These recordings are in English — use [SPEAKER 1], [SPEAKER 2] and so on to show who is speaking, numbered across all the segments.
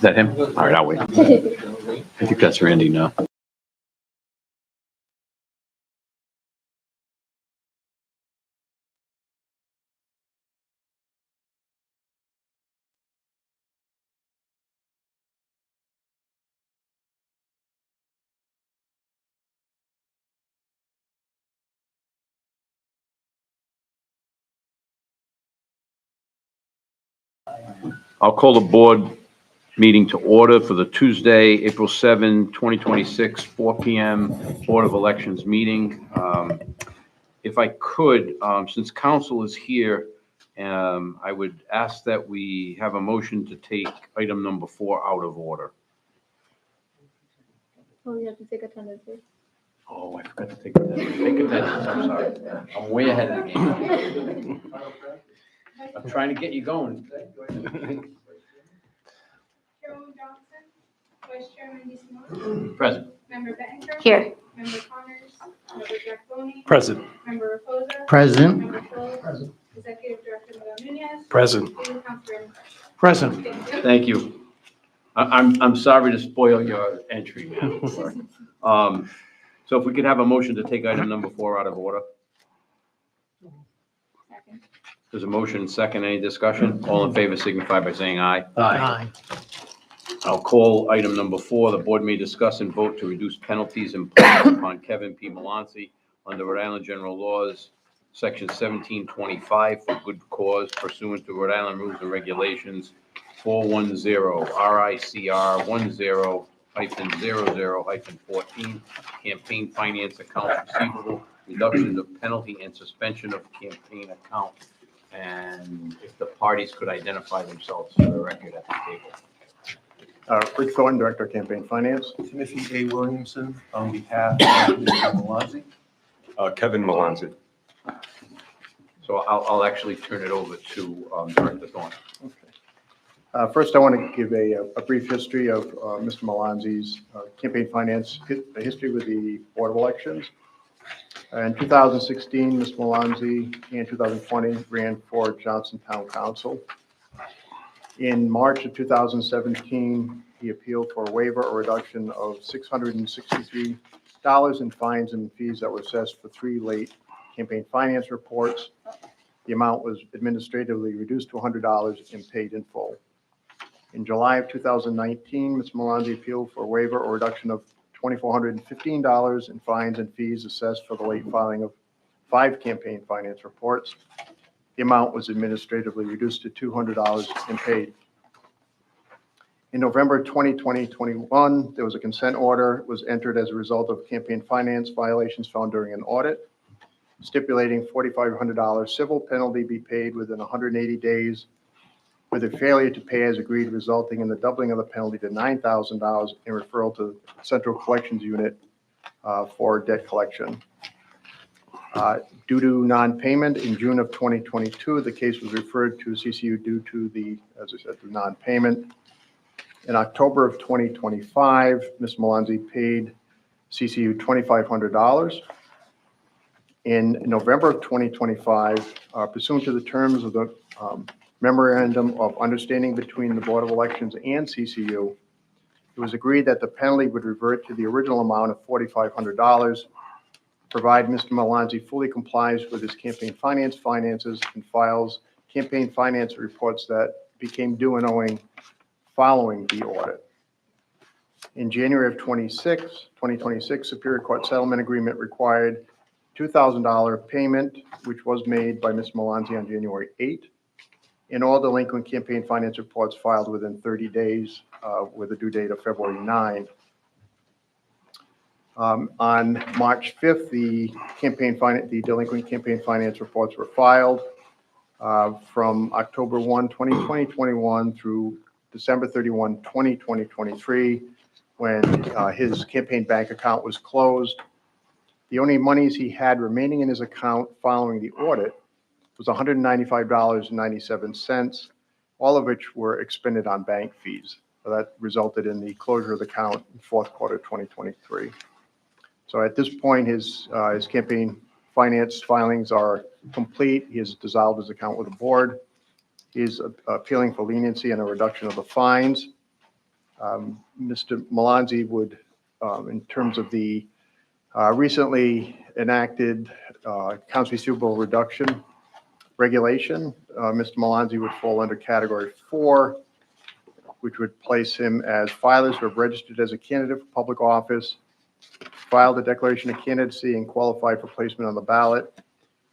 [SPEAKER 1] Is that him? All right, I'll wait. I think that's Randy now. I'll call the board meeting to order for the Tuesday, April 7, 2026, 4 PM Board of Elections meeting. If I could, since council is here, I would ask that we have a motion to take item number 4 out of order.
[SPEAKER 2] Oh, you have to take attendance first.
[SPEAKER 1] Oh, I forgot to take attendance. Take attendance, I'm sorry. I'm way ahead of the game. I'm trying to get you going.
[SPEAKER 3] Chairman Johnson, Vice Chairman DeSimone,
[SPEAKER 1] Present.
[SPEAKER 3] Member Bettinger.
[SPEAKER 2] Here.
[SPEAKER 3] Member Connors, Member Jack-Boney,
[SPEAKER 4] Present.
[SPEAKER 3] Member Reposa.
[SPEAKER 4] Present.
[SPEAKER 3] Member Phillips. Executive Director Miguel Nunez.
[SPEAKER 4] Present.
[SPEAKER 3] Legal Counsel
[SPEAKER 4] Present.
[SPEAKER 3] Thank you.
[SPEAKER 1] Thank you. I'm sorry to spoil your entry, man. Sorry. So if we could have a motion to take item number 4 out of order.
[SPEAKER 3] Second.
[SPEAKER 1] There's a motion, second, any discussion? All in favor signify by saying aye.
[SPEAKER 4] Aye.
[SPEAKER 1] I'll call item number 4. The board may discuss and vote to reduce penalties imposed upon Kevin P. Melancy under Rhode Island General Laws, Section 1725, for good cause pursuant to Rhode Island Rules and Regulations 410 RICR 10-00-14, campaign finance account receivable, reduction of penalty and suspension of campaign account. And if the parties could identify themselves for the record at the table.
[SPEAKER 5] Rick Thornton, Director of Campaign Finance.
[SPEAKER 6] Timothy A. Williamson on behalf of Mr. Melanzi.
[SPEAKER 4] Kevin Melanzi.
[SPEAKER 1] So I'll actually turn it over to Director Thornton.
[SPEAKER 5] First, I want to give a brief history of Mr. Melanzi's campaign finance history with the Board of Elections. In 2016, Mr. Melanzi and 2020 ran for Johnson Town Council. In March of 2017, he appealed for a waiver or reduction of $663 in fines and fees that were assessed for 3 late campaign finance reports. The amount was administratively reduced to $100 and paid in full. In July of 2019, Ms. Melanzi appealed for a waiver or reduction of $2,415 in fines and fees assessed for the late filing of 5 campaign finance reports. The amount was administratively reduced to $200 and paid. In November 2021, there was a consent order was entered as a result of campaign finance violations found during an audit, stipulating $4,500 civil penalty be paid within 180 days, with a failure to pay as agreed, resulting in the doubling of the penalty to $9,000 and referral to Central Collections Unit for debt collection. Due to non-payment in June of 2022, the case was referred to CCU due to the, as I said, the non-payment. In October of 2025, Ms. Melanzi paid CCU $2,500. In November of 2025, pursuant to the terms of the Memorandum of Understanding between the Board of Elections and CCU, it was agreed that the penalty would revert to the original amount of $4,500, provide Mr. Melanzi fully complies with his campaign finances and files campaign finance reports that became due and owing following the audit. In January of 2026, Superior Court Settlement Agreement required $2,000 payment, which was made by Ms. Melanzi on January 8, and all delinquent campaign finance reports filed within 30 days with a due date of February 9. On March 5th, the delinquent campaign finance reports were filed from October 1, 2021 through December 31, 2023, when his campaign bank account was closed. The only monies he had remaining in his account following the audit was $195.97, all of which were expended on bank fees. So that resulted in the closure of the account in fourth quarter 2023. So at this point, his campaign finance filings are complete. He has dissolved his account with the board. He is appealing for leniency and a reduction of the fines. Mr. Malanzi would, in terms of the recently enacted accounts receivable reduction regulation, Mr. Malanzi would fall under category 4, which would place him as filers who have registered as a candidate for public office, filed a declaration of candidacy and qualified for placement on the ballot,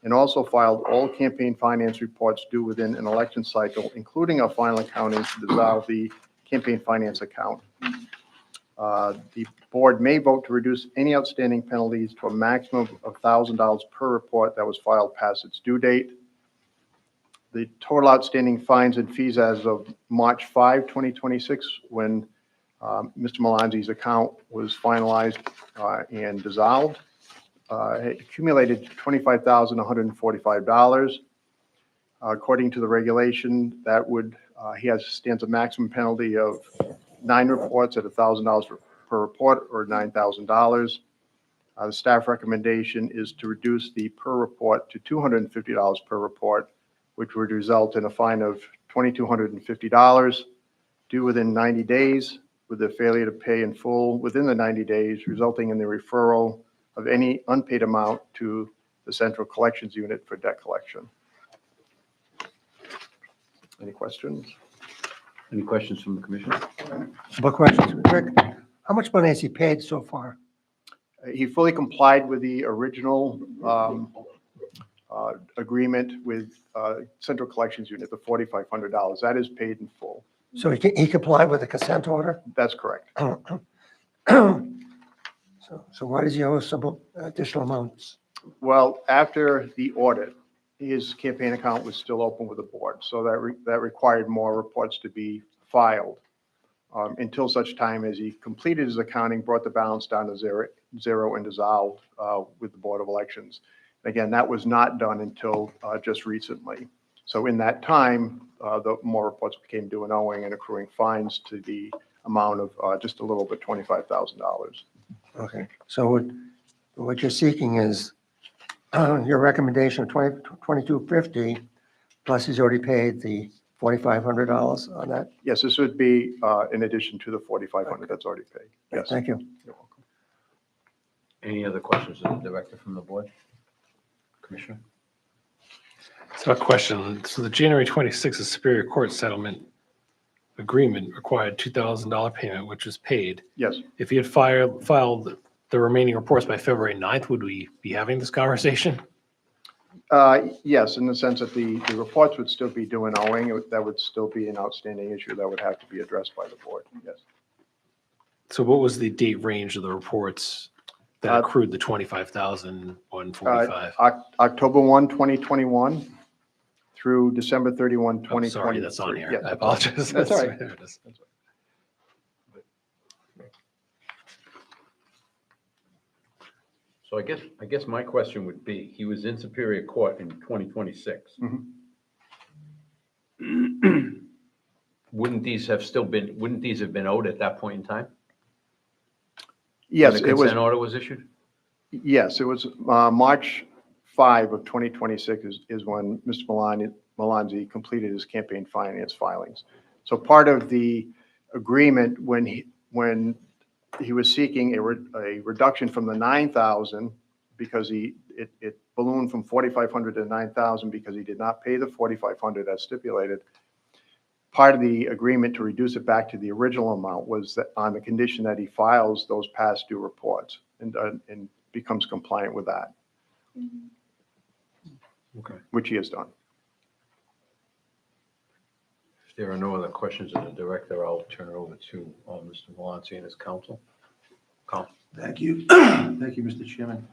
[SPEAKER 5] and also filed all campaign finance reports due within an election cycle, including a final accounting to dissolve the campaign finance account. The board may vote to reduce any outstanding penalties to a maximum of $1,000 per report that was filed past its due date. The total outstanding fines and fees as of March 5, 2026, when Mr. Malanzi's account was finalized and dissolved, it accumulated $25,145. According to the regulation, that would stands a maximum penalty of 9 reports at $1,000 per report, or $9,000. The staff recommendation is to reduce the per report to $250 per report, which would result in a fine of $2,250 due within 90 days, with the failure to pay in full within the 90 days, resulting in the referral of any unpaid amount to the Central Collections Unit for debt collection. Any questions?
[SPEAKER 1] Any questions from the commission?
[SPEAKER 7] More questions. Rick, how much money has he paid so far?
[SPEAKER 5] He fully complied with the original agreement with Central Collections Unit, the $4,500. That is paid in full.
[SPEAKER 7] So he complied with the consent order?
[SPEAKER 5] That's correct.
[SPEAKER 7] So why does he owe some additional amounts?
[SPEAKER 5] Well, after the audit, his campaign account was still open with the board, so that required more reports to be filed until such time as he completed his accounting, brought the balance down to zero, and dissolved with the Board of Elections. Again, that was not done until just recently. So in that time, the more reports became due and owing and accruing fines to the amount of just a little bit $25,000.
[SPEAKER 7] Okay, so what you're seeking is your recommendation of $22.50, plus he's already paid the $4,500 on that?
[SPEAKER 5] Yes, this would be in addition to the $4,500 that's already paid. Yes.
[SPEAKER 7] Thank you.
[SPEAKER 5] You're welcome.
[SPEAKER 1] Any other questions of the director from the board? Commissioner?
[SPEAKER 8] So a question. So the January 26th Superior Court settlement agreement required $2,000 payment, which was paid.
[SPEAKER 5] Yes.
[SPEAKER 8] If he had filed the remaining reports by February 9th, would we be having this conversation?
[SPEAKER 5] Yes, in the sense that the reports would still be due and owing. That would still be an outstanding issue that would have to be addressed by the board. Yes.
[SPEAKER 8] So what was the date range of the reports that accrued the $25,145?
[SPEAKER 5] October 1, 2021 through December 31, 2023.
[SPEAKER 8] Oh, sorry, that's on here.
[SPEAKER 5] Yeah,
[SPEAKER 8] I apologize.
[SPEAKER 5] That's all right.
[SPEAKER 8] There it is.
[SPEAKER 1] So I guess my question would be, he was in Superior Court in 2026. Wouldn't these have been owed at that point in time?
[SPEAKER 5] Yes,
[SPEAKER 1] When the
[SPEAKER 5] it was.
[SPEAKER 1] consent order was issued?
[SPEAKER 5] Yes, it was March 5 of 2026 is when Mr. Malanzi completed his campaign finance filings. So part of the agreement when he was seeking a reduction from the $9,000 because it ballooned from $4,500 to $9,000 because he did not pay the $4,500 as stipulated. Part of the agreement to reduce it back to the original amount was that on the condition that he files those past due reports and becomes compliant with that,
[SPEAKER 1] Okay.
[SPEAKER 5] which he has done.
[SPEAKER 1] If there are no other questions of the director, I'll turn it over to Mr. Malanzi and his counsel.
[SPEAKER 6] Thank you. Thank you, Mr. Chairman.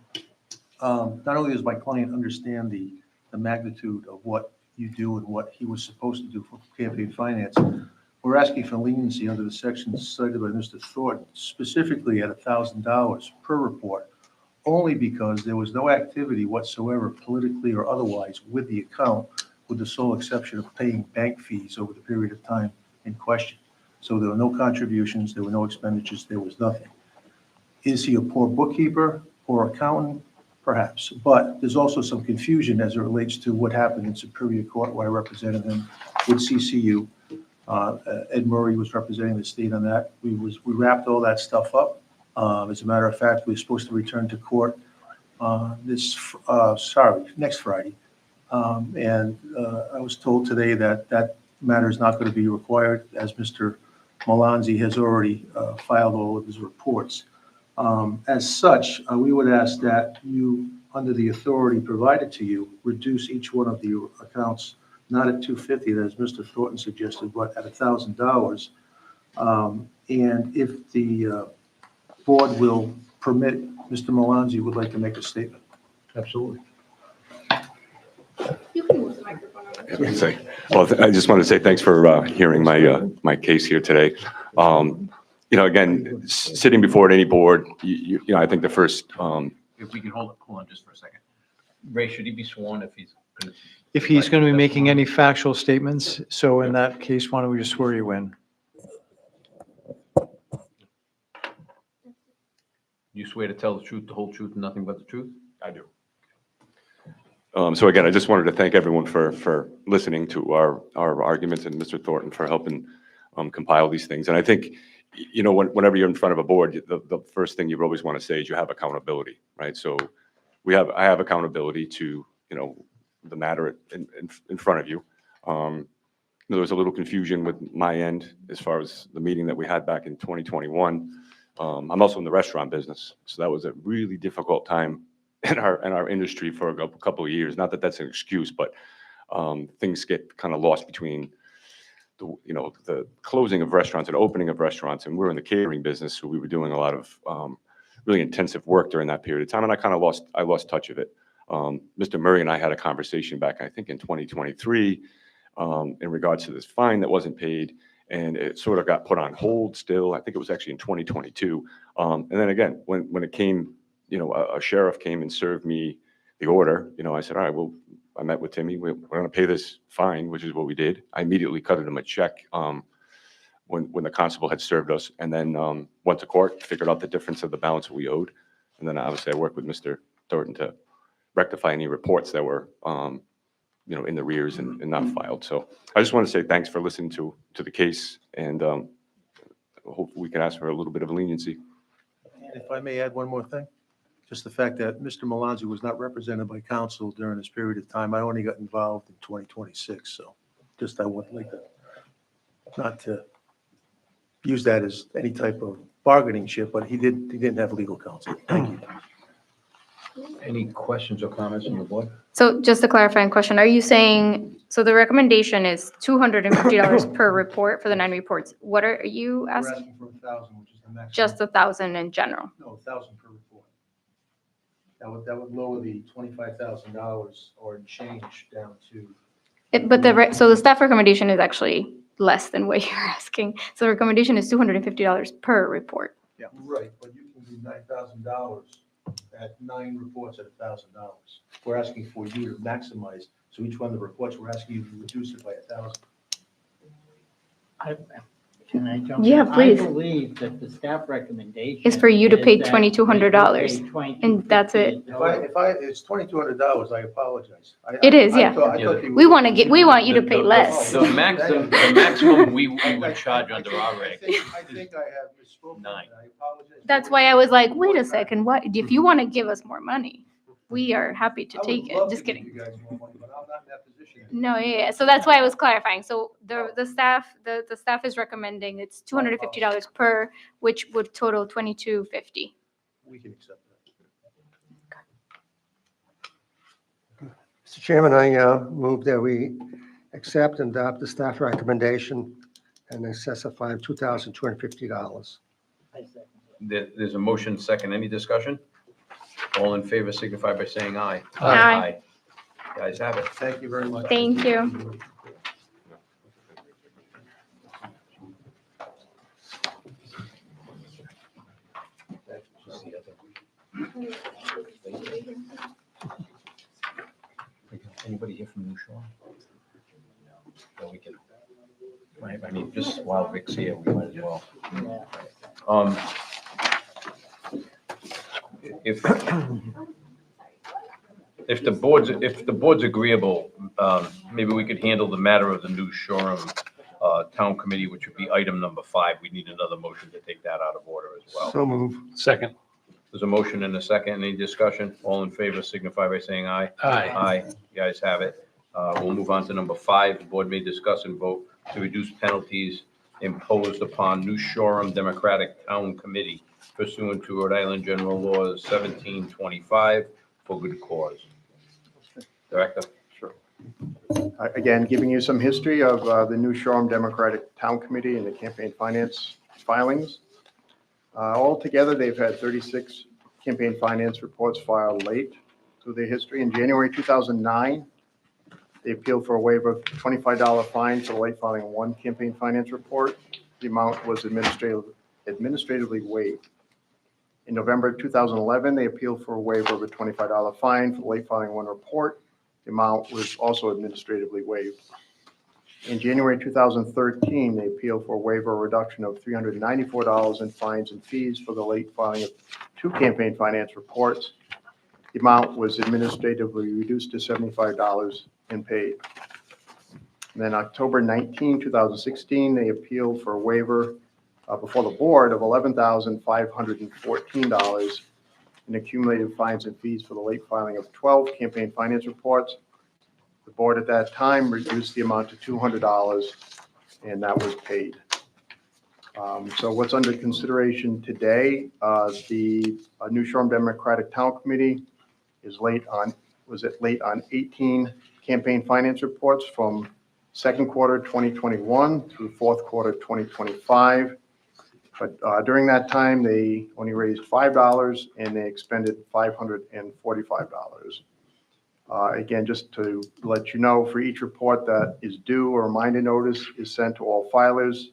[SPEAKER 6] Not only does my client understand the magnitude of what you do and what he was supposed to do for campaign finance, we're asking for leniency under the sections cited by Mr. Thornton, specifically at $1,000 per report, only because there was no activity whatsoever, politically or otherwise, with the account, with the sole exception of paying bank fees over the period of time in question. So there were no contributions, there were no expenditures, there was nothing. Is he a poor bookkeeper, poor accountant? Perhaps, but there's also some confusion as it relates to what happened in Superior Court where I represented him with CCU. Ed Murray was representing the state on that. We wrapped all that stuff up. As a matter of fact, we were supposed to return to court next Friday. And I was told today that that matter is not going to be required, as Mr. Malanzi has already filed all of his reports. As such, we would ask that you, under the authority provided to you, reduce each one of the accounts, not at $250, as Mr. Thornton suggested, but at $1,000. And if the board will permit, Mr. Malanzi would like to make a statement.
[SPEAKER 7] Absolutely.
[SPEAKER 3] You can move the microphone over.
[SPEAKER 4] Well, I just want to say thanks for hearing my case here today. Again, sitting before any board, I think the first,
[SPEAKER 1] If we can hold on just for a second. Ray, should he be sworn if he's gonna?
[SPEAKER 9] If he's going to be making any factual statements, so in that case, why don't we just swear you in?
[SPEAKER 1] You swear to tell the truth, the whole truth, and nothing but the truth?
[SPEAKER 4] I do. So again, I just wanted to thank everyone for listening to our arguments, and Mr. Thornton for helping compile these things. And I think, whenever you're in front of a board, the first thing you always want to say is you have accountability, right? So I have accountability to, the matter in front of you. There was a little confusion with my end as far as the meeting that we had back in 2021. I'm also in the restaurant business, so that was a really difficult time in our industry for a couple of years. Not that that's an excuse, but things get kind of lost between the closing of restaurants and opening of restaurants. And we're in the catering business, so we were doing a lot of really intensive work during that period of time, and I lost touch of it. Mr. Murray and I had a conversation back, I think, in 2023 in regards to this fine that wasn't paid, and it sort of got put on hold still. I think it was actually in 2022. And then again, when it came, a sheriff came and served me the order, I said, all right, well, I met with Timmy. We're going to pay this fine, which is what we did. I immediately cut him a check when the constable had served us, and then went to court, figured out the difference of the balance that we owed. And then obviously I worked with Mr. Thornton to rectify any reports that were, in the rears and not filed. So I just want to say thanks for listening to the case, and hopefully we can ask for a little bit of leniency.
[SPEAKER 6] And if I may add one more thing, just the fact that Mr. Malanzi was not represented by counsel during this period of time. I only got involved in 2026, so just I would like to, not to use that as any type of bargaining chip, but he didn't have legal counsel. Thank you.
[SPEAKER 1] Any questions or comments from the board?
[SPEAKER 2] So just a clarifying question, are you saying, so the recommendation is $250 per report for the 9 reports. What are you
[SPEAKER 6] We're
[SPEAKER 2] asking?
[SPEAKER 6] asking for 1,000, which is the maximum.
[SPEAKER 2] Just 1,000 in general?
[SPEAKER 6] No, 1,000 per report. That would lower the $25,000 or change down to.
[SPEAKER 2] But so the staff recommendation is actually less than what you're asking. So the recommendation is $250 per report.
[SPEAKER 6] Yeah, right, but you can do $9,000 at 9 reports at $1,000. We're asking for you to maximize, so each one of the reports, we're asking you to reduce it by 1,000.
[SPEAKER 10] Can I jump in?
[SPEAKER 2] Yeah, please.
[SPEAKER 10] I believe that the staff recommendation.
[SPEAKER 2] It's for you to pay
[SPEAKER 10] is that
[SPEAKER 2] $2,200,
[SPEAKER 10] you pay
[SPEAKER 2] and that's it.
[SPEAKER 6] If it's $2,200, I apologize.
[SPEAKER 2] It is, yeah.
[SPEAKER 6] I thought you
[SPEAKER 2] We
[SPEAKER 6] were-
[SPEAKER 2] want you to pay less.
[SPEAKER 1] The maximum we would charge under our
[SPEAKER 6] I
[SPEAKER 1] reg.
[SPEAKER 6] think I have misspoken.
[SPEAKER 1] 9.
[SPEAKER 6] I apologize.
[SPEAKER 2] That's why I was like, wait a second, what, if you want to give us more money, we are happy to
[SPEAKER 6] I would
[SPEAKER 2] take it.
[SPEAKER 6] love
[SPEAKER 2] Just
[SPEAKER 6] to give
[SPEAKER 2] kidding.
[SPEAKER 6] you guys more money, but I'm not in that position.
[SPEAKER 2] No, yeah. So that's why I was clarifying. So the staff is recommending it's $250 per, which would total $2,250.
[SPEAKER 6] We can accept that.
[SPEAKER 7] Mr. Chairman, I move that we accept and adopt the staff recommendation in excess of $2,250.
[SPEAKER 10] I second it.
[SPEAKER 1] There's a motion second. Any discussion? All in favor signify by saying aye.
[SPEAKER 2] Aye.
[SPEAKER 1] Guys have it.
[SPEAKER 6] Thank you very much.
[SPEAKER 2] Thank you.
[SPEAKER 1] Anybody here from New Shore? No, we can. I mean, just while Vic's here, we might as well. If the board's agreeable, maybe we could handle the matter of the new showroom Town Committee, which would be item number 5. We need another motion to take that out of order as well.
[SPEAKER 7] So move.
[SPEAKER 8] Second.
[SPEAKER 1] There's a motion and a second. Any discussion? All in favor signify by saying aye.
[SPEAKER 8] Aye.
[SPEAKER 1] Aye. You guys have it. We'll move on to number 5. The board may discuss and vote to reduce penalties imposed upon New Shoreham Democratic Town Committee pursuant to Rhode Island General Laws 1725 for good cause. Director?
[SPEAKER 5] Sure. Again, giving you some history of the New Shoreham Democratic Town Committee and the campaign finance filings. Altogether, they've had 36 campaign finance reports filed late through their history. In January 2009, they appealed for a waiver of $25 fine for the late filing of one campaign finance report. The amount was administratively waived. In November 2011, they appealed for a waiver of a $25 fine for the late filing of one report. The amount was also administratively waived. In January 2013, they appealed for a waiver or reduction of $394 in fines and fees for the late filing of 2 campaign finance reports. The amount was administratively reduced to $75 and paid. And then October 19, 2016, they appealed for a waiver before the board of $11,514 in accumulated fines and fees for the late filing of 12 campaign finance reports. The board at that time reduced the amount to $200, and that was paid. So what's under consideration today, the New Shoreham Democratic Town Committee was late on 18 campaign finance reports from second quarter 2021 through fourth quarter 2025. But during that time, they only raised $5 and they expended $545. Again, just to let you know, for each report that is due, a reminder notice is sent to all filers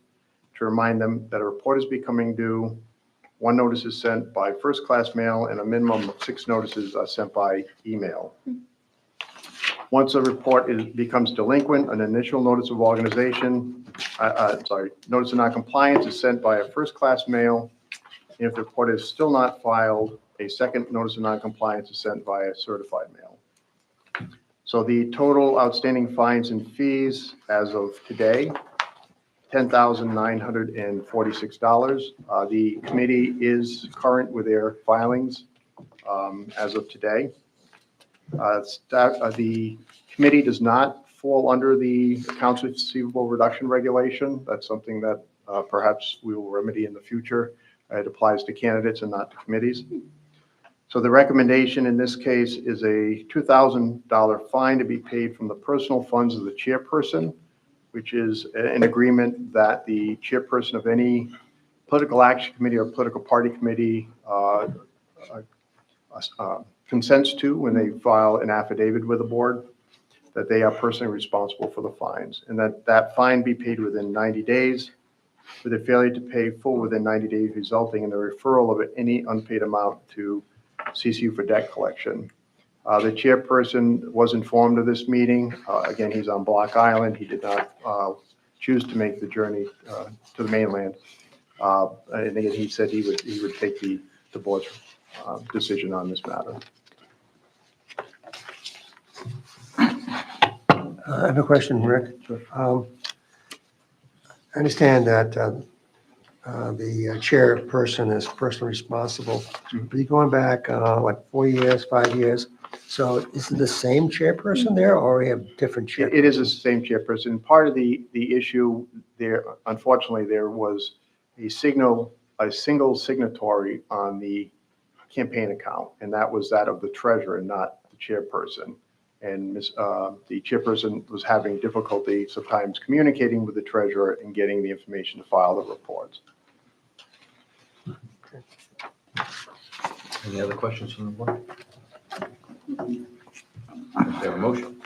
[SPEAKER 5] to remind them that a report is becoming due. 1 notice is sent by first-class mail, and a minimum of 6 notices are sent by email. Once a report becomes delinquent, an initial notice of organization, notice of noncompliance is sent by a first-class mail. And if the report is still not filed, a second notice of noncompliance is sent via certified mail. So the total outstanding fines and fees as of today, $10,946. The committee is current with their filings as of today. The committee does not fall under the accounts receivable reduction regulation. That's something that perhaps we will remedy in the future. It applies to candidates and not to committees. So the recommendation in this case is a $2,000 fine to be paid from the personal funds of the chairperson, which is an agreement that the chairperson of any political action committee or political party committee consents to when they file an affidavit with the board, that they are personally responsible for the fines, and that fine be paid within 90 days, with a failure to pay full within 90 days resulting in the referral of any unpaid amount to CCU for debt collection. The chairperson was informed of this meeting. Again, he's on Block Island. He did not choose to make the journey to the mainland. And again, he said he would take the board's decision on this matter.
[SPEAKER 7] I have a question, Rick. I understand that the chairperson is personally responsible. But you're going back, 4 years, 5 years? So is it the same chairperson there, or we have different chairpersons?
[SPEAKER 5] It is the same chairperson. Part of the issue there, unfortunately, there was a single signatory on the campaign account, and that was that of the treasurer, not the chairperson. And the chairperson was having difficulty sometimes communicating with the treasurer and getting the information to file the reports.
[SPEAKER 1] Any other questions from the board? Is there a motion?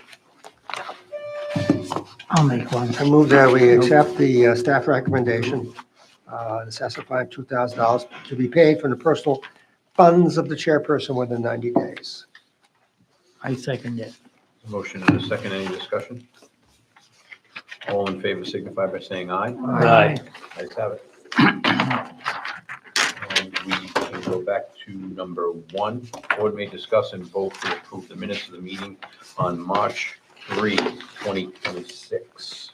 [SPEAKER 10] I'll make one.
[SPEAKER 7] I move that we accept the staff recommendation, assess a fine of $2,000 to be paid from the personal funds of the chairperson within 90 days.
[SPEAKER 10] I second it.
[SPEAKER 1] Motion and a second. Any discussion? All in favor signify by saying aye.
[SPEAKER 8] Aye.
[SPEAKER 1] Ayes have it. And we can go back to number 1. Board may discuss and vote to approve the minutes of the meeting on March 3, 2026.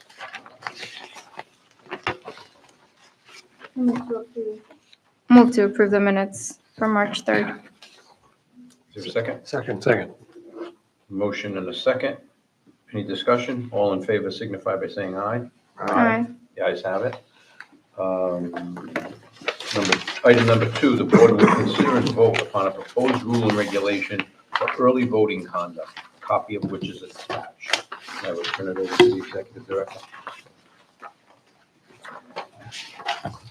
[SPEAKER 2] Move to approve the minutes for March 3rd.
[SPEAKER 1] Is there a second?
[SPEAKER 7] Second.
[SPEAKER 8] Second.
[SPEAKER 1] Motion and a second. Any discussion? All in favor signify by saying aye.
[SPEAKER 2] Aye.
[SPEAKER 1] The ayes have it. Item number 2, the board will consider and vote upon a proposed rule and regulation for early voting conduct, a copy of which is attached. I will turn it over to the executive director.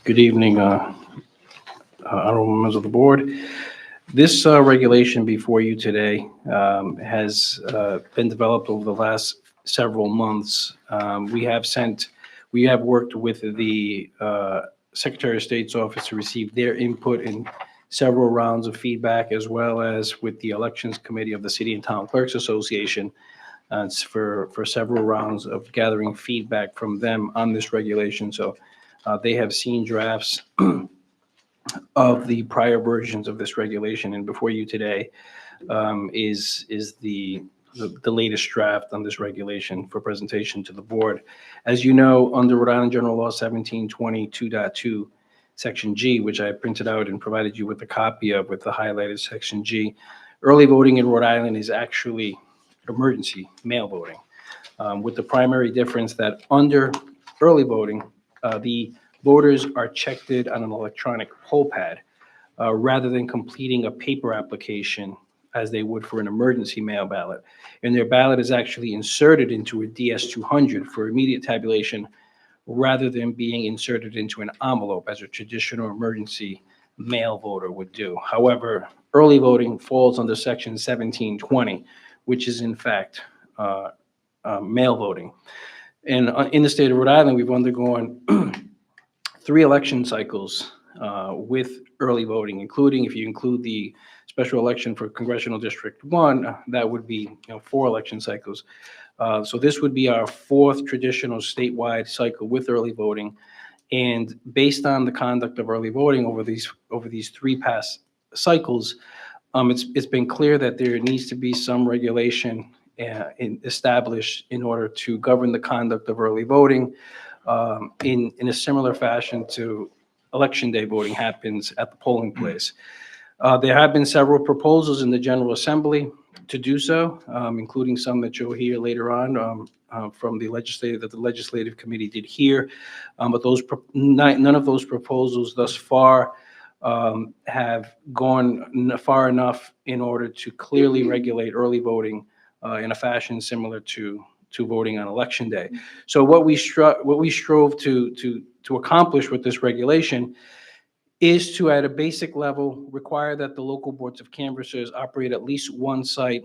[SPEAKER 11] Good evening, honorable members of the board. This regulation before you today has been developed over the last several months. We have worked with the Secretary of State's office to receive their input in several rounds of feedback, as well as with the Elections Committee of the City and Town Clerks Association for several rounds of gathering feedback from them on this regulation. So they have seen drafts of the prior versions of this regulation, and before you today is the latest draft on this regulation for presentation to the board. As you know, under Rhode Island General Law 1722.2, Section G, which I printed out and provided you with a copy of with the highlighted Section G, early voting in Rhode Island is actually emergency mail voting, with the primary difference that under early voting, the voters are checked on an electronic poll pad rather than completing a paper application as they would for an emergency mail ballot. And their ballot is actually inserted into a DS-200 for immediate tabulation rather than being inserted into an envelope as a traditional emergency mail voter would do. However, early voting falls under Section 1720, which is in fact mail voting. And in the state of Rhode Island, we've undergone 3 election cycles with early voting, including, if you include the special election for Congressional District 1, that would be 4 election cycles. So this would be our 4th traditional statewide cycle with early voting. And based on the conduct of early voting over these 3 past cycles, it's been clear that there needs to be some regulation established in order to govern the conduct of early voting in a similar fashion to Election Day voting happens at the polling place. There have been several proposals in the General Assembly to do so, including some that you'll hear later on from the Legislative Committee did hear. But none of those proposals thus far have gone far enough in order to clearly regulate early voting in a fashion similar to voting on Election Day. So what we strove to accomplish with this regulation is to, at a basic level, require that the local boards of canvassers operate at least one site,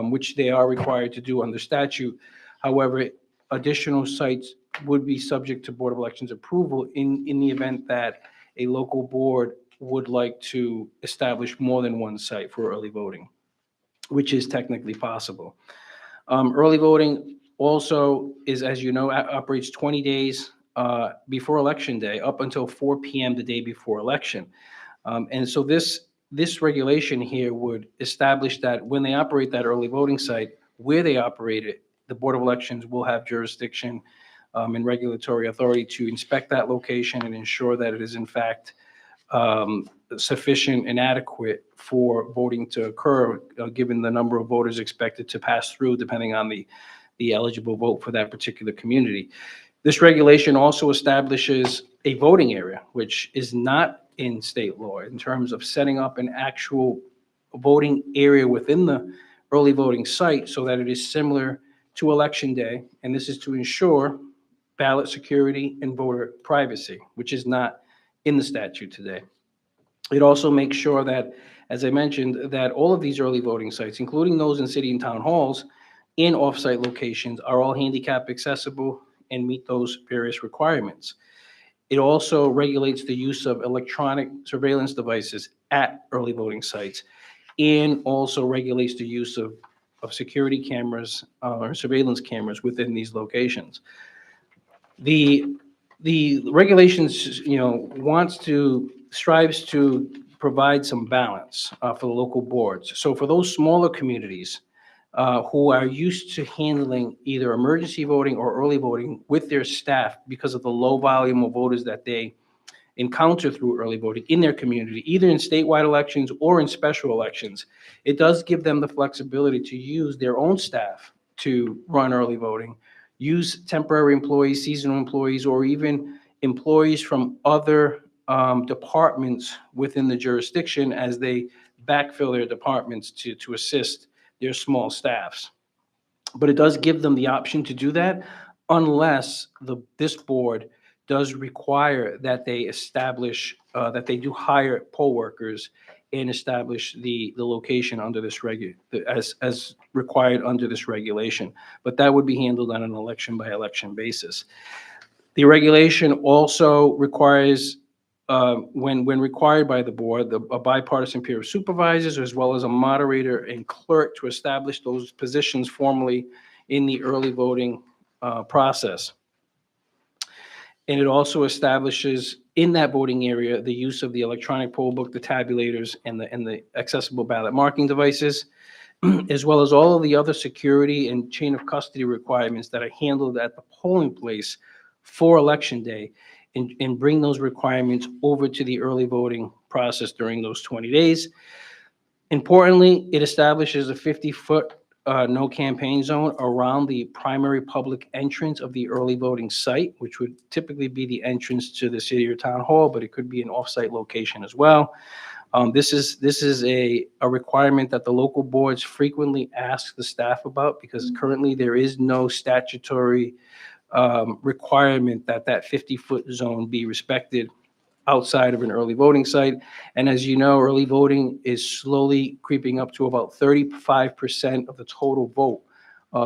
[SPEAKER 11] which they are required to do under statute. However, additional sites would be subject to Board of Elections approval in the event that a local board would like to establish more than one site for early voting, which is technically possible. Early voting also is, as you know, operates 20 days before Election Day, up until 4 p.m. the day before election. And so this regulation here would establish that when they operate that early voting site, where they operate it, the Board of Elections will have jurisdiction and regulatory authority to inspect that location and ensure that it is in fact sufficient and adequate for voting to occur, given the number of voters expected to pass through, depending on the eligible vote for that particular community. This regulation also establishes a voting area, which is not in state law in terms of setting up an actual voting area within the early voting site so that it is similar to Election Day. And this is to ensure ballot security and voter privacy, which is not in the statute today. It also makes sure that, as I mentioned, that all of these early voting sites, including those in city and town halls and off-site locations, are all handicap accessible and meet those various requirements. It also regulates the use of electronic surveillance devices at early voting sites, and also regulates the use of security cameras or surveillance cameras within these locations. The regulations, strives to provide some balance for the local boards. So for those smaller communities who are used to handling either emergency voting or early voting with their staff because of the low volume of voters that they encounter through early voting in their community, either in statewide elections or in special elections. It does give them the flexibility to use their own staff to run early voting, use temporary employees, seasonal employees, or even employees from other departments within the jurisdiction as they backfill their departments to assist their small staffs. But it does give them the option to do that unless this board does require that they establish, that they do hire poll workers and establish the location under this as required under this regulation. But that would be handled on an election by election basis. The regulation also requires, when required by the board, a bipartisan peer of supervisors, as well as a moderator and clerk to establish those positions formally in the early voting process. And it also establishes in that voting area the use of the electronic poll book, the tabulators, and the accessible ballot marking devices, as well as all of the other security and chain of custody requirements that are handled at the polling place for Election Day, and bring those requirements over to the early voting process during those 20 days. Importantly, it establishes a 50-foot no campaign zone around the primary public entrance of the early voting site, which would typically be the entrance to the city or town hall, but it could be an off-site location as well. This is a requirement that the local boards frequently ask the staff about, because currently there is no statutory requirement that 50-foot zone be respected outside of an early voting site. And as you know, early voting is slowly creeping up to about 35% of the total vote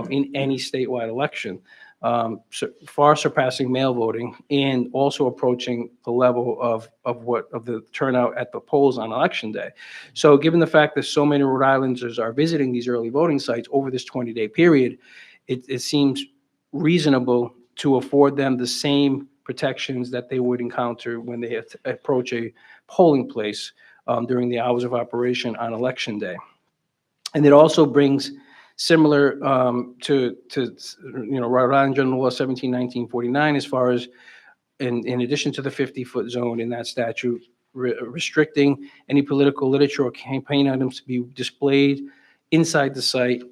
[SPEAKER 11] in any statewide election, far surpassing mail voting, and also approaching the level of the turnout at the polls on Election Day. So given the fact that so many Rhode Islanders are visiting these early voting sites over this 20-day period, it seems reasonable to afford them the same protections that they would encounter when they approach a polling place during the hours of operation on Election Day. And it also brings, similar to Rhode Island General Law 17-1949, as far as in addition to the 50-foot zone in that statute, restricting any political literature or campaign items to be displayed inside the site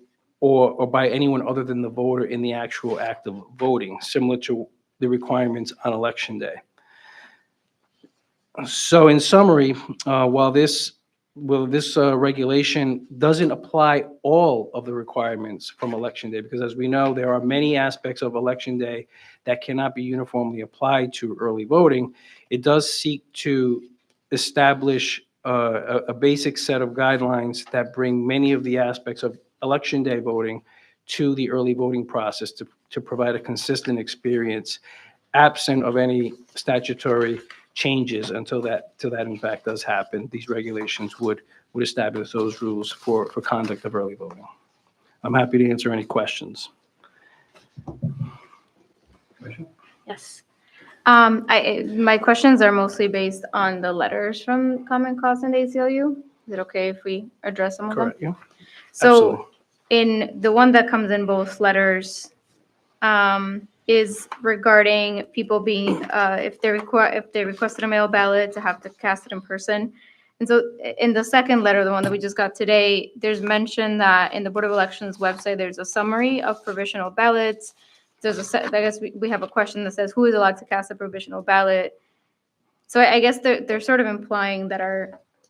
[SPEAKER 11] or by anyone other than the voter in the actual act of voting, similar to the requirements on Election Day. So in summary, while this regulation doesn't apply all of the requirements from Election Day, because as we know, there are many aspects of Election Day that cannot be uniformly applied to early voting, it does seek to establish a basic set of guidelines that bring many of the aspects of Election Day voting to the early voting process to provide a consistent experience, absent of any statutory changes until that in fact does happen. These regulations would establish those rules for conduct of early voting. I'm happy to answer any questions.
[SPEAKER 2] Yes. My questions are mostly based on the letters from Common Cause and ACLU. Is it okay if we address some of them?
[SPEAKER 11] Correct, yeah.
[SPEAKER 2] So
[SPEAKER 11] Absolutely.
[SPEAKER 2] in the one that comes in both letters, is regarding people being, if they requested a mail ballot, to have to cast it in person. And so in the second letter, the one that we just got today, there's mention that in the Board of Elections website, there's a summary of provisional ballots. I guess we have a question that says, who is allowed to cast a provisional ballot? So I guess they're sort of implying that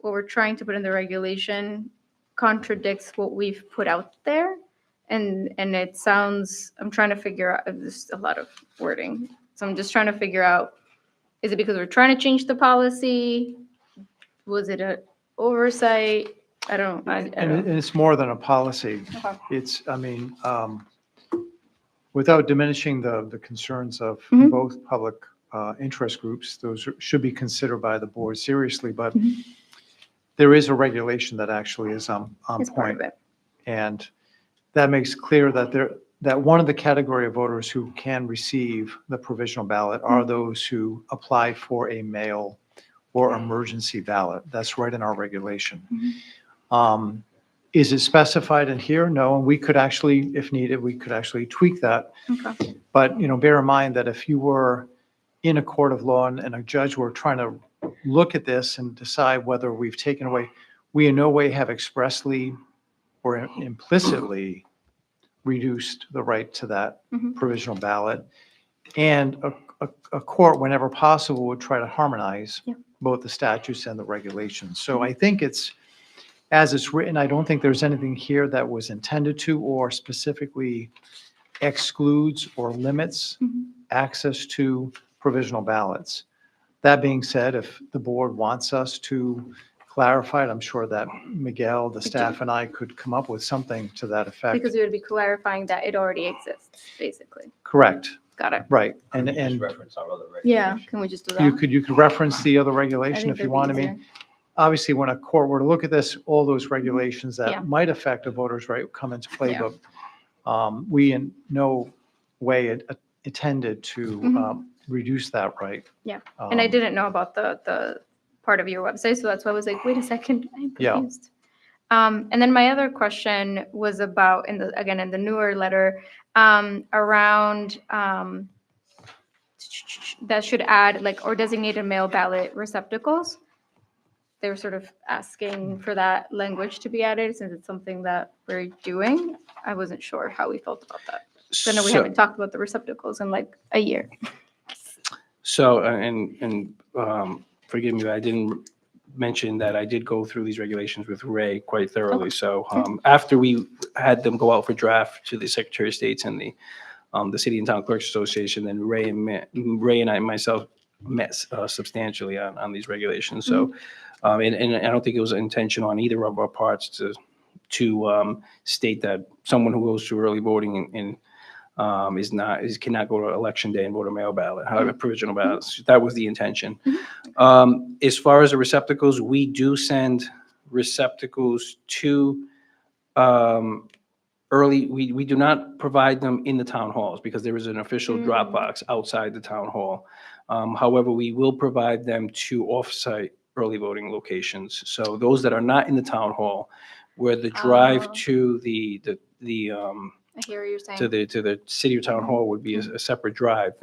[SPEAKER 2] what we're trying to put in the regulation contradicts what we've put out there. And it sounds, I'm trying to figure out, there's a lot of wording. So I'm just trying to figure out, is it because we're trying to change the policy? Was it an oversight? I don't
[SPEAKER 9] And
[SPEAKER 2] know.
[SPEAKER 9] it's more than a policy.
[SPEAKER 2] Okay.
[SPEAKER 9] It's, without diminishing the concerns of
[SPEAKER 2] Mhm.
[SPEAKER 9] both public interest groups, those should be considered by the board seriously, but there is a regulation that actually is on
[SPEAKER 2] It's part
[SPEAKER 9] point.
[SPEAKER 2] of it.
[SPEAKER 9] And that makes clear that one of the category of voters who can receive the provisional ballot are those who apply for a mail or emergency ballot. That's right in our regulation. Is it specified in here? No, and we could actually, if needed, we could actually tweak that.
[SPEAKER 2] Okay.
[SPEAKER 9] But, bear in mind that if you were in a court of law and a judge were trying to look at this and decide whether we've taken away, we in no way have expressly or implicitly reduced the right to that
[SPEAKER 2] Mhm.
[SPEAKER 9] provisional ballot. And a court, whenever possible, would try to harmonize
[SPEAKER 2] Yeah.
[SPEAKER 9] both the statutes and the regulations. So I think as it's written, I don't think there's anything here that was intended to or specifically excludes or limits
[SPEAKER 2] Mhm.
[SPEAKER 9] access to provisional ballots. That being said, if the board wants us to clarify it, I'm sure that Miguel, the staff, and I could come up with something to that effect.
[SPEAKER 2] Because we would be clarifying that it already exists, basically.
[SPEAKER 9] Correct,
[SPEAKER 2] Got it.
[SPEAKER 9] right. And
[SPEAKER 1] reference our other
[SPEAKER 2] Yeah, can we just do that?
[SPEAKER 9] you could reference the other
[SPEAKER 2] I
[SPEAKER 9] regulation
[SPEAKER 2] think
[SPEAKER 9] if you
[SPEAKER 2] that'd be
[SPEAKER 9] want. I
[SPEAKER 2] easier.
[SPEAKER 9] mean, obviously, when a court were to look at this, all those regulations
[SPEAKER 2] Yeah.
[SPEAKER 9] that might affect a voter's right come into play,
[SPEAKER 2] Yeah.
[SPEAKER 9] but we in no way intended to
[SPEAKER 2] Mhm.
[SPEAKER 9] reduce that right.
[SPEAKER 2] Yeah. And I
[SPEAKER 9] Um,
[SPEAKER 2] didn't know about the part of your website, so that's why I was like, wait a second, I'm
[SPEAKER 9] Yeah.
[SPEAKER 2] confused. And then my other question was about, in the newer letter, around, that should add, like, or designated mail ballot receptacles. They were sort of asking for that language to be added, since it's something that we're doing. I wasn't sure how we felt about that. So I know we
[SPEAKER 11] So-
[SPEAKER 2] haven't talked about the receptacles in like a year.
[SPEAKER 11] So, forgive me, I didn't mention that I did go through these regulations with Ray quite thoroughly. So, after we had them go out for draft to the Secretary of States and the City and Town Clerks Association, then Ray and I myself met substantially on these regulations. So, and I don't think it was intentional on either of our parts to state that someone who goes to early voting and cannot go to election day and vote a mail ballot, however, provisional ballots. That was the intention. As far as the receptacles, we do send receptacles to early. We do not provide them in the town halls because there is an official drop box outside the town hall. However, we will provide them to off-site early voting locations. So those that are not in the town hall, where the drive
[SPEAKER 2] Oh.
[SPEAKER 11] to the
[SPEAKER 2] I hear what you're saying.
[SPEAKER 11] to the city or town hall would be a separate drive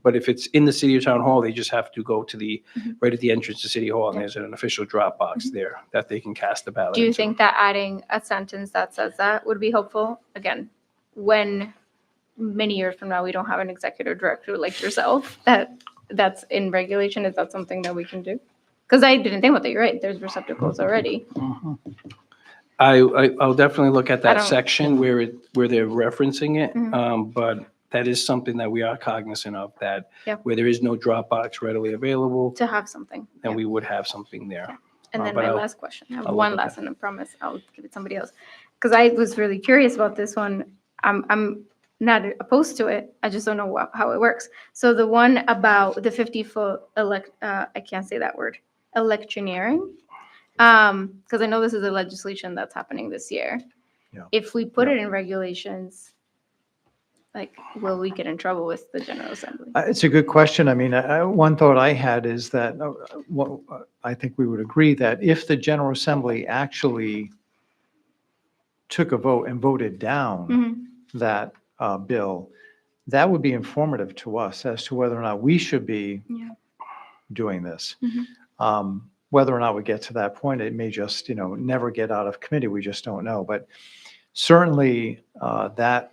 [SPEAKER 11] but if it's in the city or town hall, they just have to go to right at the entrance to City Hall, and there's an official drop box there that they can cast the ballot
[SPEAKER 2] Do you
[SPEAKER 11] into.
[SPEAKER 2] think that adding a sentence that says that would be helpful? Again, when many years from now, we don't have an executive director like yourself, that's in regulation, is that something that we can do? Because I didn't think about that. You're right. There's receptacles already.
[SPEAKER 11] I'll definitely look at
[SPEAKER 2] I
[SPEAKER 11] that
[SPEAKER 2] don't-
[SPEAKER 11] section where they're referencing it,
[SPEAKER 2] Mhm.
[SPEAKER 11] but that is something that we are cognizant of, that
[SPEAKER 2] Yeah.
[SPEAKER 11] where there is no drop box readily available,
[SPEAKER 2] To have something.
[SPEAKER 11] then
[SPEAKER 2] Yeah.
[SPEAKER 11] we would have something there.
[SPEAKER 2] And then
[SPEAKER 11] but
[SPEAKER 2] my
[SPEAKER 11] I'll-
[SPEAKER 2] last question, I have
[SPEAKER 11] I'll look
[SPEAKER 2] one
[SPEAKER 11] at
[SPEAKER 2] last,
[SPEAKER 11] that.
[SPEAKER 2] and I promise I'll give it to somebody else. Because I was really curious about this one. I'm not opposed to it. I just don't know how it works. So the one about the 50-foot I can't say that word, electioneering. Because I know this is a legislation that's happening this year.
[SPEAKER 9] Yeah.
[SPEAKER 2] If we put it in regulations, like, will we get in trouble with the General Assembly?
[SPEAKER 9] It's a good question. I mean, one thought I had is that, I think we would agree that if the General Assembly actually took a vote and voted down
[SPEAKER 2] Mhm.
[SPEAKER 9] that bill, that would be informative to us as to whether or not we should be
[SPEAKER 2] Yeah.
[SPEAKER 9] doing this.
[SPEAKER 2] Mhm.
[SPEAKER 9] Whether or not we get to that point, it may just, never get out of committee. We just don't know. But certainly, that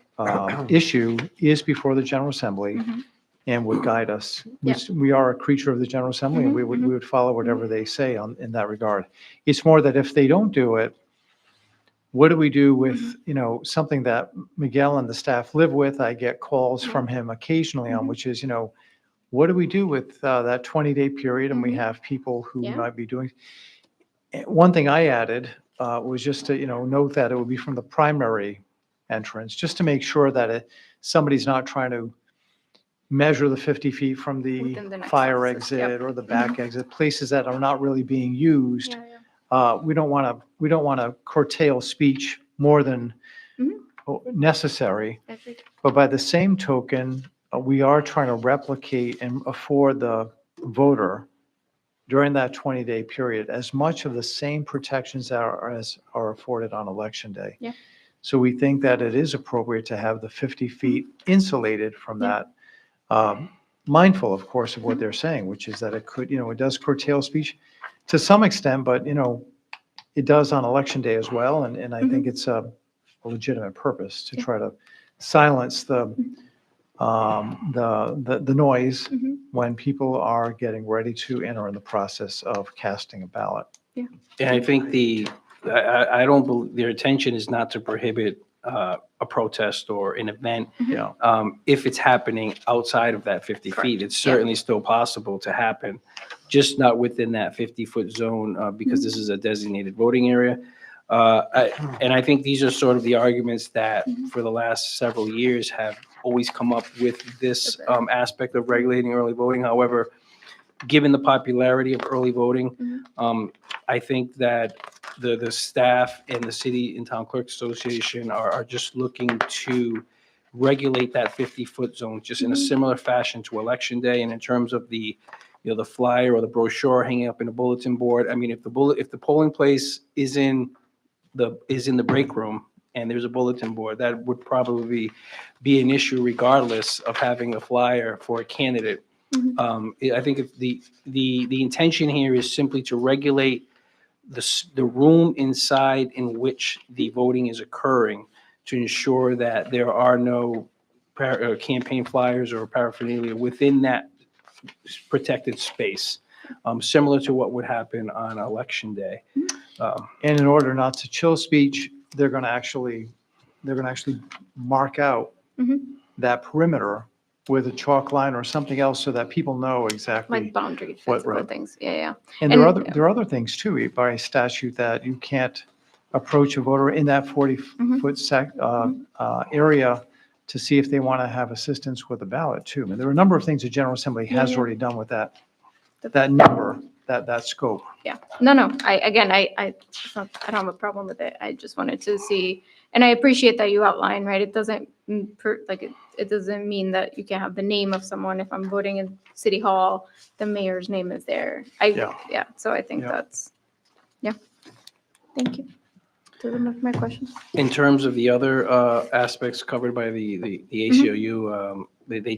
[SPEAKER 9] issue is before the General Assembly
[SPEAKER 2] Mhm.
[SPEAKER 9] and would guide us.
[SPEAKER 2] Yeah.
[SPEAKER 9] We are a creature of the General Assembly, and
[SPEAKER 2] Mhm,
[SPEAKER 9] we would follow whatever they say in that regard. It's more that if they don't do it, what do we do with, something that Miguel and the staff live with? I get calls from him occasionally on,
[SPEAKER 2] Mhm.
[SPEAKER 9] which is, what do we do with that 20-day period? And we
[SPEAKER 2] Mhm.
[SPEAKER 9] have people who
[SPEAKER 2] Yeah.
[SPEAKER 9] might be doing. One thing I added was just to, note that it would be from the primary entrance, just to make sure that somebody's not trying to measure the 50 feet from the
[SPEAKER 2] Within the next
[SPEAKER 9] fire
[SPEAKER 2] offices, yep.
[SPEAKER 9] exit or the back exit, places that are not really being used.
[SPEAKER 2] Yeah, yeah.
[SPEAKER 9] We don't want to curtail speech more than necessary.
[SPEAKER 2] I think-
[SPEAKER 9] But by the same token, we are trying to replicate and afford the voter during that 20-day period as much of the same protections as are afforded on election day.
[SPEAKER 2] Yeah.
[SPEAKER 9] So we think that it is appropriate to have the 50 feet insulated from
[SPEAKER 2] Yeah.
[SPEAKER 9] that. mindful, of course, of what they're saying, which is that it could, it does curtail speech to some extent, but, it does on election day as well. And I think it's a legitimate purpose to try to silence the noise when people are getting ready to enter in the process of casting a ballot.
[SPEAKER 11] And I think I don't believe, their intention is not to prohibit a protest or an event.
[SPEAKER 9] Yeah.
[SPEAKER 11] If it's happening outside of that 50 feet, it's certainly still possible to happen, just not within that 50-foot zone because this is a designated voting area. And I think these are sort of the arguments that for the last several years have always come up with this aspect of regulating early voting. However, given the popularity of early voting, I think that the staff and the city and town clerks association are just looking to regulate that 50-foot zone just in a similar fashion to election day. And in terms of the flyer or the brochure hanging up in a bulletin board, I mean, if the polling place is in the break room and there's a bulletin board, that would probably be an issue regardless of having a flyer for a candidate. I think if the intention here is simply to regulate the room inside in which the voting is occurring to ensure that there are no campaign flyers or paraphernalia within that protected space, similar to what would happen on election day.
[SPEAKER 9] And in order not to chill speech, they're going to actually mark out that perimeter with a chalk line or something else so that people know exactly.
[SPEAKER 2] Like boundary
[SPEAKER 9] What,
[SPEAKER 2] physical
[SPEAKER 9] right.
[SPEAKER 2] things. Yeah.
[SPEAKER 9] And there are other things too, by statute, that you can't approach a voter in that 40-foot area to see if they want to have assistance with a ballot too. I mean, there are a number of things the General Assembly has already done with that number, that scope.
[SPEAKER 2] Yeah. No. I don't have a problem with it. I just wanted to see, and I appreciate that you outline, right? It doesn't it doesn't mean that you can't have the name of someone. If I'm voting in City Hall, the mayor's name is there. So I think that's, Thank you. Those are my questions.
[SPEAKER 11] In terms of the other aspects covered by the ACLU, they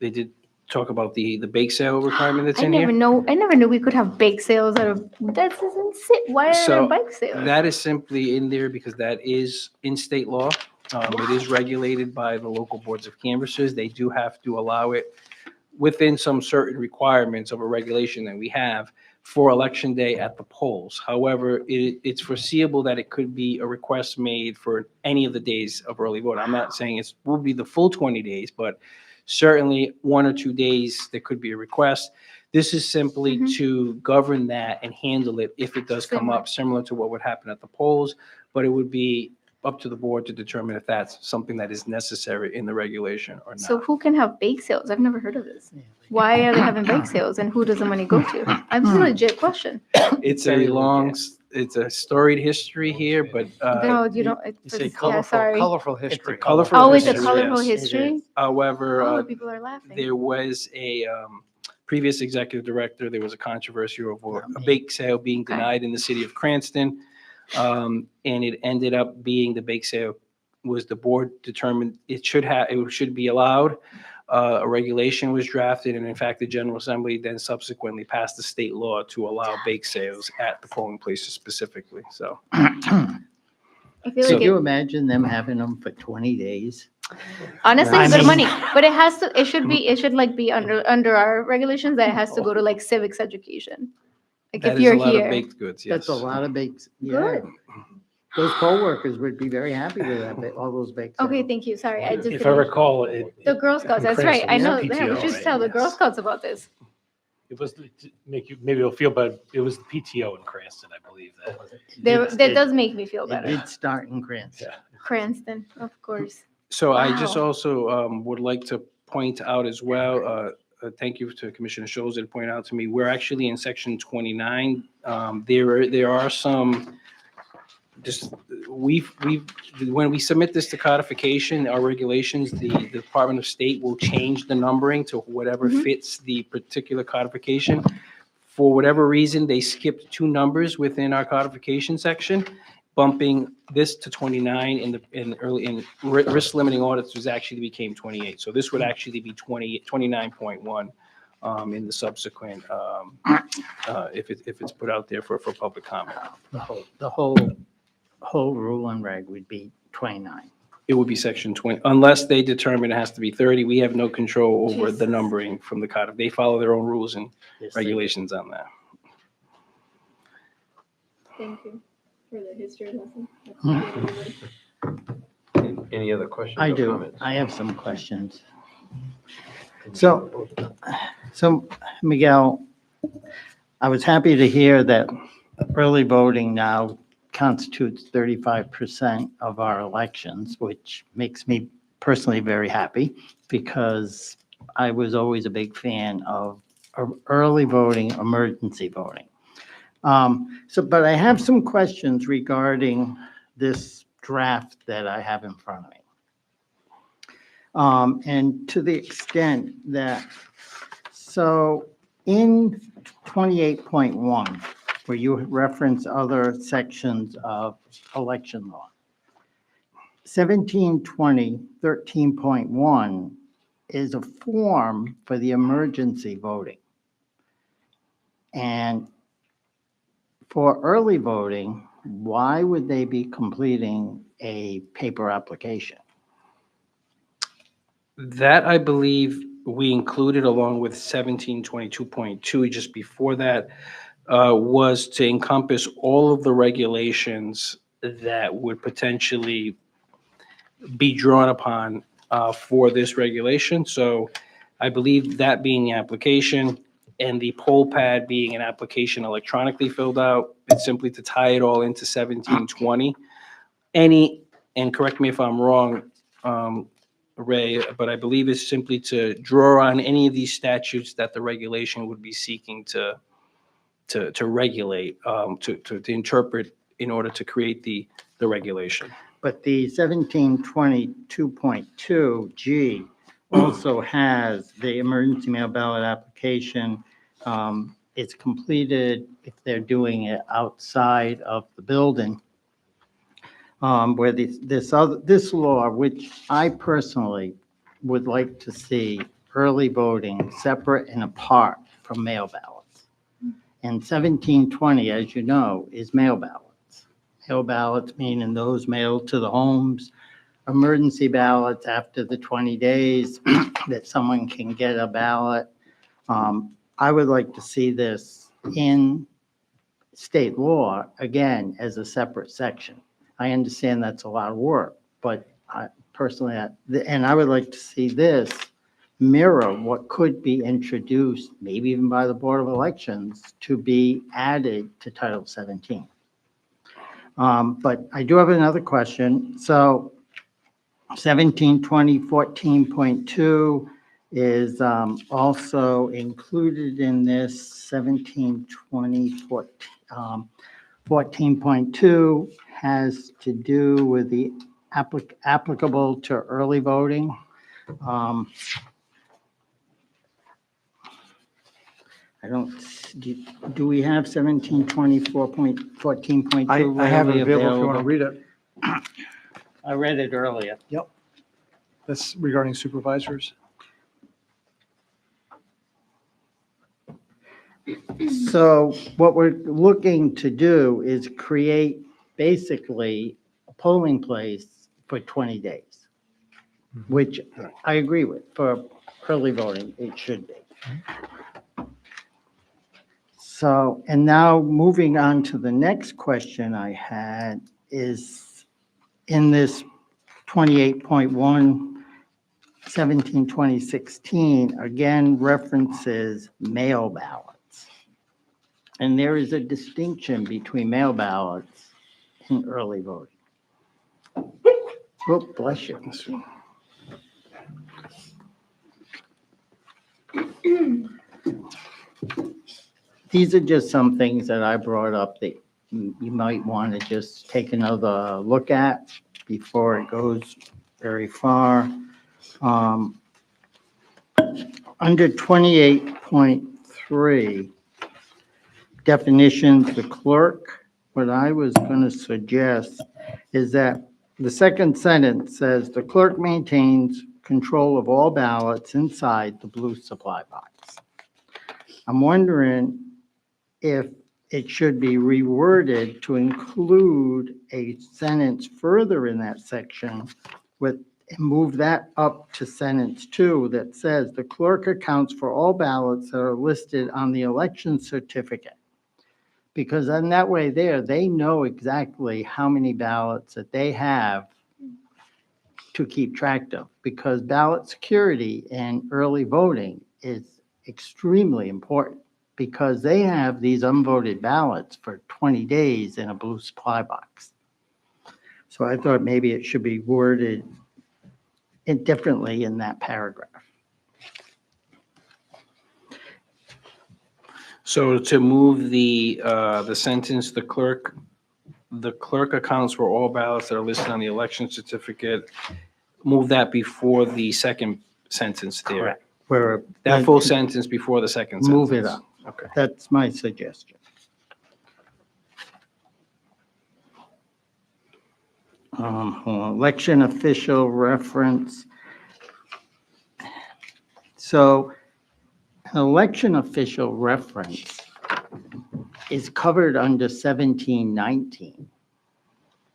[SPEAKER 11] did talk about the bake sale requirement that's in here.
[SPEAKER 2] I never knew we could have bake sales that's insane. Why are there
[SPEAKER 11] So
[SPEAKER 2] bake sales?
[SPEAKER 11] that is simply in there because that is in state law. It is regulated by the local boards of canvassers. They do have to allow it within some certain requirements of a regulation that we have for election day at the polls. However, it's foreseeable that it could be a request made for any of the days of early vote. I'm not saying it will be the full 20 days, but certainly 1 or 2 days there could be a request. This is simply to govern that and handle it if it does come up, similar to what would happen at the polls, but it would be up to the board to determine if that's something that is necessary in the regulation or not.
[SPEAKER 2] So who can have bake sales? I've never heard of this. Why are they having bake sales and who does the money go to? That's a legit question.
[SPEAKER 11] It's a long, it's a storied history here, but
[SPEAKER 2] No, you don't.
[SPEAKER 9] It's a
[SPEAKER 2] sorry.
[SPEAKER 9] colorful history.
[SPEAKER 11] colorful.
[SPEAKER 2] Oh, it's a
[SPEAKER 11] history,
[SPEAKER 2] colorful
[SPEAKER 11] yes.
[SPEAKER 2] history?
[SPEAKER 11] However,
[SPEAKER 2] People are laughing.
[SPEAKER 11] there was a previous executive director, there was a controversy over a bake sale being denied in the city of Cranston. And it ended up being the bake sale was the board determined it should be allowed. A regulation was drafted, and in fact, the General Assembly then subsequently passed the state law to allow bake sales at the polling places specifically. So,
[SPEAKER 2] I feel
[SPEAKER 10] Could
[SPEAKER 2] like
[SPEAKER 10] you imagine them having them for 20 days?
[SPEAKER 2] honestly,
[SPEAKER 10] I
[SPEAKER 2] it's good
[SPEAKER 10] mean-
[SPEAKER 2] money, but it should be under our regulations that it has to go to like civics education. Like
[SPEAKER 11] that
[SPEAKER 2] if
[SPEAKER 11] is
[SPEAKER 2] you're
[SPEAKER 11] a lot of
[SPEAKER 2] here,
[SPEAKER 11] baked goods, yes.
[SPEAKER 10] That's a lot of bakes. Yeah.
[SPEAKER 2] Good.
[SPEAKER 10] Those poll-workers would be very happy with that, all those bakes.
[SPEAKER 2] okay, thank you. Sorry, I just
[SPEAKER 8] If I recall, it.
[SPEAKER 2] the Girl Scouts. That's right. I know.
[SPEAKER 8] PTO,
[SPEAKER 2] Yeah, we should
[SPEAKER 8] right?
[SPEAKER 2] tell the Girl
[SPEAKER 8] Yes.
[SPEAKER 2] Scouts about this.
[SPEAKER 8] It was to make you, maybe you'll feel better. It was the PTO in Cranston, I believe that.
[SPEAKER 2] That does make me feel
[SPEAKER 10] It
[SPEAKER 2] better.
[SPEAKER 10] did start in Cranston.
[SPEAKER 2] Cranston, of course.
[SPEAKER 11] So I just
[SPEAKER 2] Wow.
[SPEAKER 11] also would like to point out as well, thank you to Commissioner Scholes that pointed out to me, we're actually in section 29. There are some, just, when we submit this to codification, our regulations, the Department of State will change the numbering to whatever fits the particular codification. For whatever reason, they skipped 2 numbers within our codification section. bumping this to 29 in risk limiting audits was actually became 28. So this would actually be 29.1 in the subsequent, if it's put out there for public comment.
[SPEAKER 10] The whole rule and reg would be 29.
[SPEAKER 11] It would be section 20, unless they determine it has to be 30. We have no control over the numbering from the code. They follow their own rules and
[SPEAKER 10] Yes, they do.
[SPEAKER 11] regulations on that.
[SPEAKER 2] Thank you for the history lesson.
[SPEAKER 1] Any other questions
[SPEAKER 10] I
[SPEAKER 1] or
[SPEAKER 10] do.
[SPEAKER 1] comments?
[SPEAKER 10] I have some questions. So Miguel, I was happy to hear that early voting now constitutes 35% of our elections, which makes me personally very happy because I was always a big fan of early voting, emergency voting. But I have some questions regarding this draft that I have in front of me. And to the extent that, so in 28.1, where you reference other sections of election law, 1720, 13.1 is a form for the emergency voting. And for early voting, why would they be completing a paper application?
[SPEAKER 11] That, I believe, we included along with 1722.2, just before that, was to encompass all of the regulations that would potentially be drawn upon for this regulation. So I believe that being the application and the poll pad being an application electronically filled out, it's simply to tie it all into 1720. And correct me if I'm wrong, Ray, but I believe it's simply to draw on any of these statutes that the regulation would be seeking to regulate, to interpret in order to create the regulation.
[SPEAKER 10] But the 1722.2G also has the emergency mail ballot application. It's completed if they're doing it outside of the building. Where this law, which I personally would like to see early voting separate and apart from mail ballots. And 1720, as you know, is mail ballots. Mail ballots meaning those mailed to the homes. Emergency ballots after the 20 days that someone can get a ballot. I would like to see this in state law, again, as a separate section. I understand that's a lot of work, but I personally, and I would like to see this mirror what could be introduced, maybe even by the Board of Elections, to be added to Title 17. But I do have another question. So 1720, 14.2 is also included in this. 1720, 14.2 has to do with the applicable to early voting. I don't, do we have 1724.14.2
[SPEAKER 9] I have it
[SPEAKER 10] readily
[SPEAKER 9] available if you want to
[SPEAKER 10] available?
[SPEAKER 9] read it.
[SPEAKER 10] I read it earlier.
[SPEAKER 9] That's regarding supervisors.
[SPEAKER 10] So what we're looking to do is create basically a polling place for 20 days, which I agree with. For early voting, it should be. So, and now moving on to the next question I had is in this 28.1, 17/2016, again references mail ballots. And there is a distinction between mail ballots and early voting. Oh, bless you. These are just some things that I brought up that you might want to just take another look at before it goes very far. Under 28.3, definitions, the clerk what I was going to suggest is that the second sentence says, "The clerk maintains control of all ballots inside the blue supply box." I'm wondering if it should be reworded to include a sentence further in that section with, move that up to sentence 2 that says, "The clerk accounts for all ballots that are listed on the election certificate." Because then that way there, they know exactly how many ballots that they have to keep track of. Because ballot security and early voting is extremely important because they have these unvoted ballots for 20 days in a blue supply box. So I thought maybe it should be worded differently in that paragraph.
[SPEAKER 11] So to move the sentence, the clerk accounts for all ballots that are listed on the election certificate, move that before the second sentence there.
[SPEAKER 10] Correct. Where
[SPEAKER 11] That full sentence before the second sentence.
[SPEAKER 10] Move it up.
[SPEAKER 11] Okay.
[SPEAKER 10] That's my suggestion. Election official reference. So an election official reference is covered under 1719,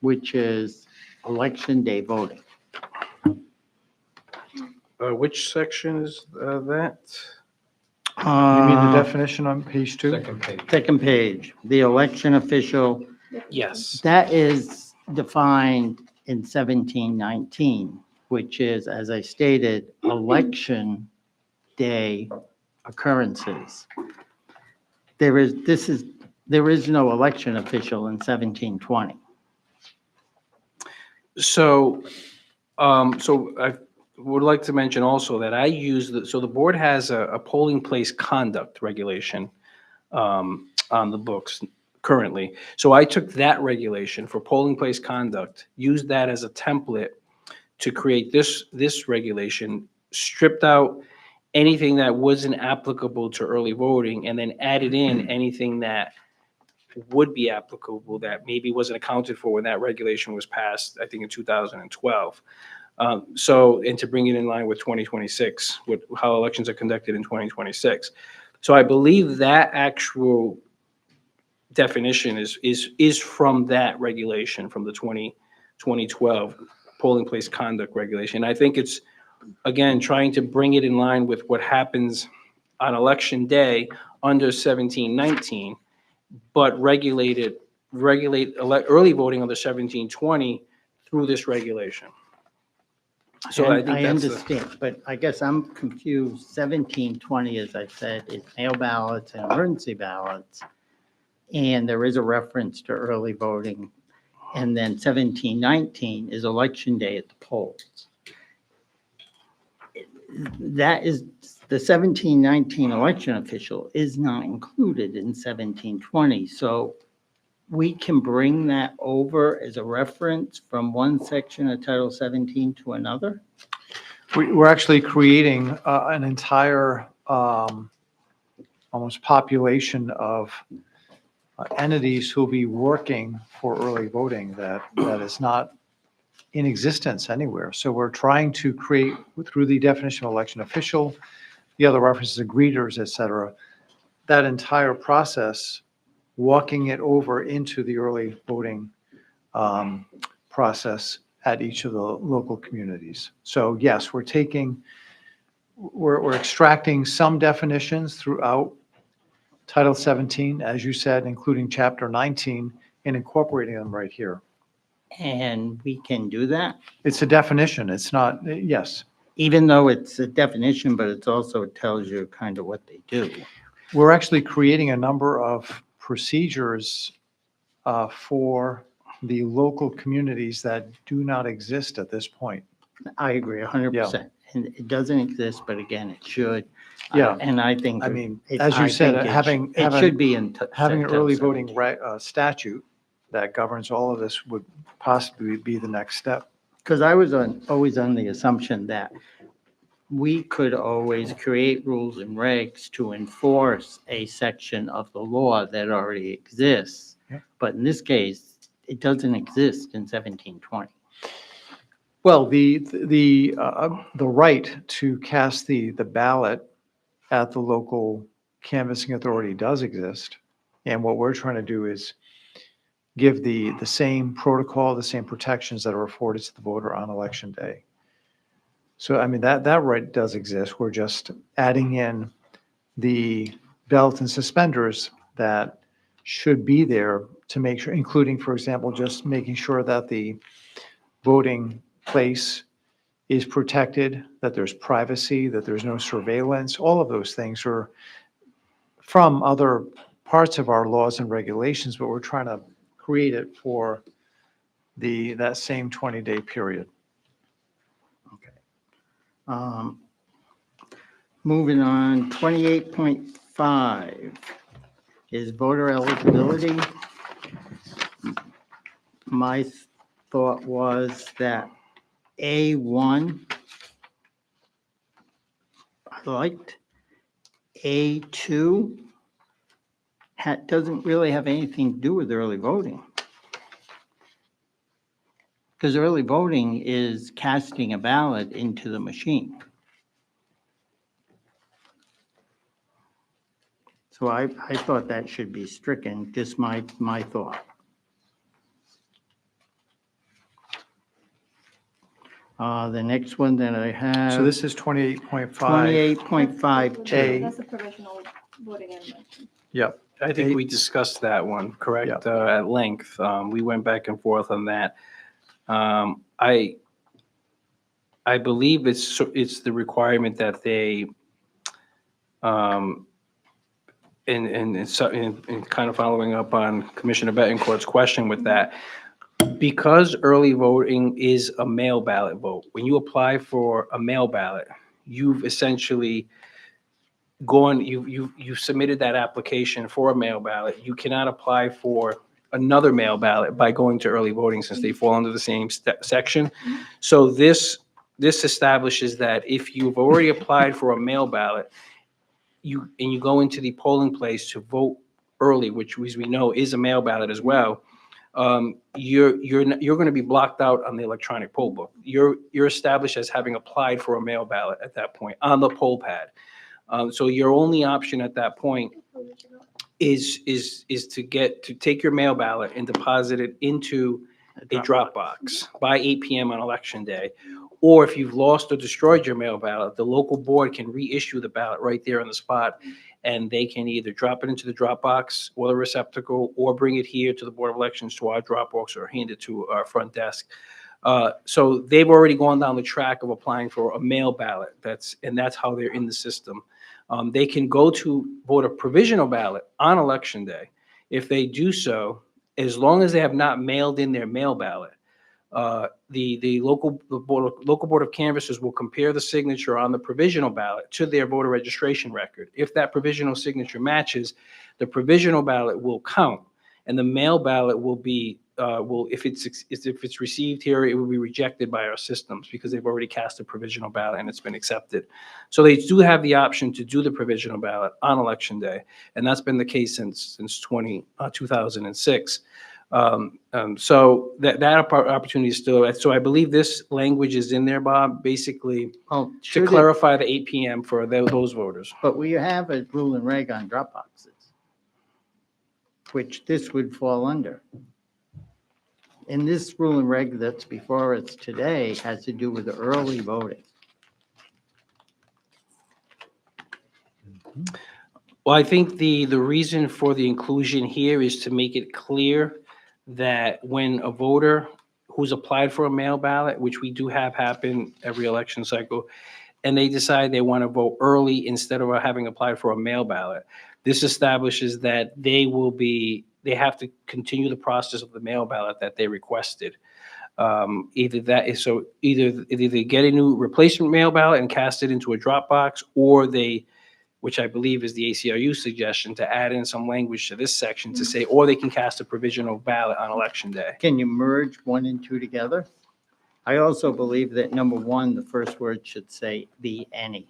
[SPEAKER 10] which is election day voting.
[SPEAKER 11] Which section is that?
[SPEAKER 9] You mean the definition on page 2?
[SPEAKER 8] Second page.
[SPEAKER 10] Second page, the election official,
[SPEAKER 11] Yes.
[SPEAKER 10] that is defined in 1719, which is, as I stated, election day occurrences. There is no election official in 1720.
[SPEAKER 11] So I would like to mention also that I use so the board has a polling place conduct regulation on the books currently. So I took that regulation for polling place conduct, used that as a template to create this regulation, stripped out anything that wasn't applicable to early voting, and then added in anything that would be applicable that maybe wasn't accounted for when that regulation was passed, I think in 2012. And to bring it in line with 2026, with how elections are conducted in 2026. So I believe that actual definition is from that regulation, from the 2012 polling place conduct regulation. I think it's, again, trying to bring it in line with what happens on election day under 1719, but regulate early voting under 1720 through this regulation. So I
[SPEAKER 10] And
[SPEAKER 11] think
[SPEAKER 10] I
[SPEAKER 11] that's
[SPEAKER 10] understand, but I guess I'm confused. 1720, as I said, is mail ballots and emergency ballots. And there is a reference to early voting. And then 1719 is election day at the polls. That is, the 1719 election official is not included in 1720. So we can bring that over as a reference from one section of Title 17 to another?
[SPEAKER 9] We're actually creating an entire almost population of entities who'll be working for early voting that is not in existence anywhere. So we're trying to create, through the definition of election official, the other references to greeters, et cetera, that entire process, walking it over into the early voting process at each of the local communities. So yes, we're extracting some definitions throughout Title 17, as you said, including Chapter 19, and incorporating them right here.
[SPEAKER 10] And we can do that,
[SPEAKER 9] It's a definition, it's not, yes.
[SPEAKER 10] even though it's a definition, but it also tells you kind of what they do.
[SPEAKER 9] We're actually creating a number of procedures for the local communities that do not exist at this point.
[SPEAKER 10] I agree 100%. And it doesn't exist, but again, it should.
[SPEAKER 9] Yeah.
[SPEAKER 10] And I think.
[SPEAKER 9] I mean,
[SPEAKER 10] it-
[SPEAKER 9] as you
[SPEAKER 10] I
[SPEAKER 9] said,
[SPEAKER 10] think it
[SPEAKER 9] having-
[SPEAKER 10] sh- It
[SPEAKER 9] having-
[SPEAKER 10] should be in.
[SPEAKER 9] Having an
[SPEAKER 10] Title
[SPEAKER 9] early
[SPEAKER 10] 17.
[SPEAKER 9] voting statute that governs all of this would possibly be the next step.
[SPEAKER 10] Because I was always on the assumption that we could always create rules and regs to enforce a section of the law that already exists.
[SPEAKER 9] Yeah.
[SPEAKER 10] But in this case, it doesn't exist in 1720.
[SPEAKER 9] Well, the right to cast the ballot at the local canvassing authority does exist. And what we're trying to do is give the same protocol, the same protections that are afforded to the voter on election day. So, I mean, that right does exist. We're just adding in the belt and suspenders that should be there to make sure, including, for example, just making sure that the voting place is protected, that there's privacy, that there's no surveillance. All of those things are from other parts of our laws and regulations, but we're trying to create it for that same 20-day period.
[SPEAKER 10] Moving on, 28.5 is voter eligibility. My thought was that A1, I liked. A2 doesn't really have anything to do with early voting. Because early voting is casting a ballot into the machine. So I thought that should be stricken, just my thought. The next one that I have.
[SPEAKER 9] So this is 28.5.
[SPEAKER 10] 28.52.
[SPEAKER 2] That's a provisional voting and election.
[SPEAKER 9] Yep.
[SPEAKER 11] I think we discussed that one, correct, at length. We went back and forth on that. I believe it's the requirement that they, and kind of following up on Commissioner Betancourt's question with that, because early voting is a mail ballot vote, when you apply for a mail ballot, you've essentially you've submitted that application for a mail ballot. You cannot apply for another mail ballot by going to early voting since they fall under the same section. So this establishes that if you've already applied for a mail ballot, you go into the polling place to vote early, which as we know is a mail ballot as well, you're going to be blocked out on the electronic poll book. You're established as having applied for a mail ballot at that point on the poll pad. So your only option at that point is to take your mail ballot and deposit it into a drop box by 8 p.m. on election day. Or if you've lost or destroyed your mail ballot, the local board can reissue the ballot right there on the spot, and they can either drop it into the drop box or the receptacle, or bring it here to the Board of Elections to our drop box, or hand it to our front desk. So they've already gone down the track of applying for a mail ballot. That's how they're in the system. They can go to vote a provisional ballot on election day. If they do so, as long as they have not mailed in their mail ballot, the local board of canvassers will compare the signature on the provisional ballot to their voter registration record. If that provisional signature matches, the provisional ballot will count, and the mail ballot will be if it's received here, it will be rejected by our systems because they've already cast a provisional ballot and it's been accepted. So they do have the option to do the provisional ballot on election day, and that's been the case since 2006. So that opportunity is still. So I believe this language is in there, Bob, basically to clarify the 8 p.m. for those voters.
[SPEAKER 10] But we have a rule and reg on drop boxes, which this would fall under. And this rule and reg that's before us today has to do with the early voting.
[SPEAKER 11] Well, I think the reason for the inclusion here is to make it clear that when a voter who's applied for a mail ballot, which we do have happen every election cycle, and they decide they want to vote early instead of having applied for a mail ballot, this establishes that they have to continue the process of the mail ballot that they requested. Either they get a new replacement mail ballot and cast it into a drop box, or which I believe is the ACLU suggestion, to add in some language to this section to say, or they can cast a provisional ballot on election day.
[SPEAKER 10] Can you merge 1 and 2 together? I also believe that number one, the first word should say be any.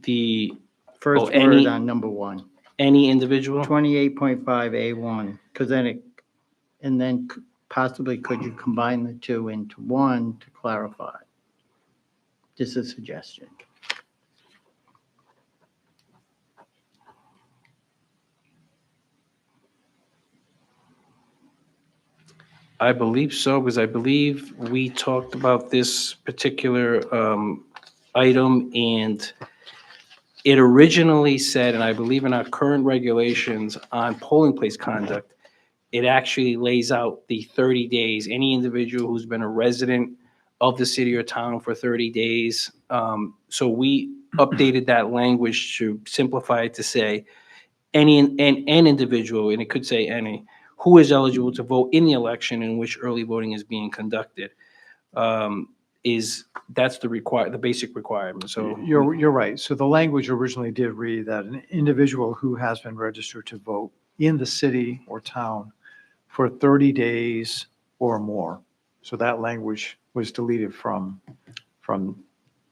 [SPEAKER 11] The,
[SPEAKER 10] First
[SPEAKER 11] Oh, any-
[SPEAKER 10] word on number one,
[SPEAKER 11] any individual?
[SPEAKER 10] 28.5A1, because then and then possibly could you combine the two into one to clarify? Just a suggestion.
[SPEAKER 11] I believe so, because I believe we talked about this particular item, and it originally said, and I believe in our current regulations on polling place conduct, it actually lays out the 30 days. Any individual who's been a resident of the city or town for 30 days. So we updated that language to simplify it to say an individual, and it could say any, who is eligible to vote in the election in which early voting is being conducted. That's the basic requirement, so.
[SPEAKER 9] You're right. So the language originally did read that an individual who has been registered to vote in the city or town for 30 days or more. So that language was deleted from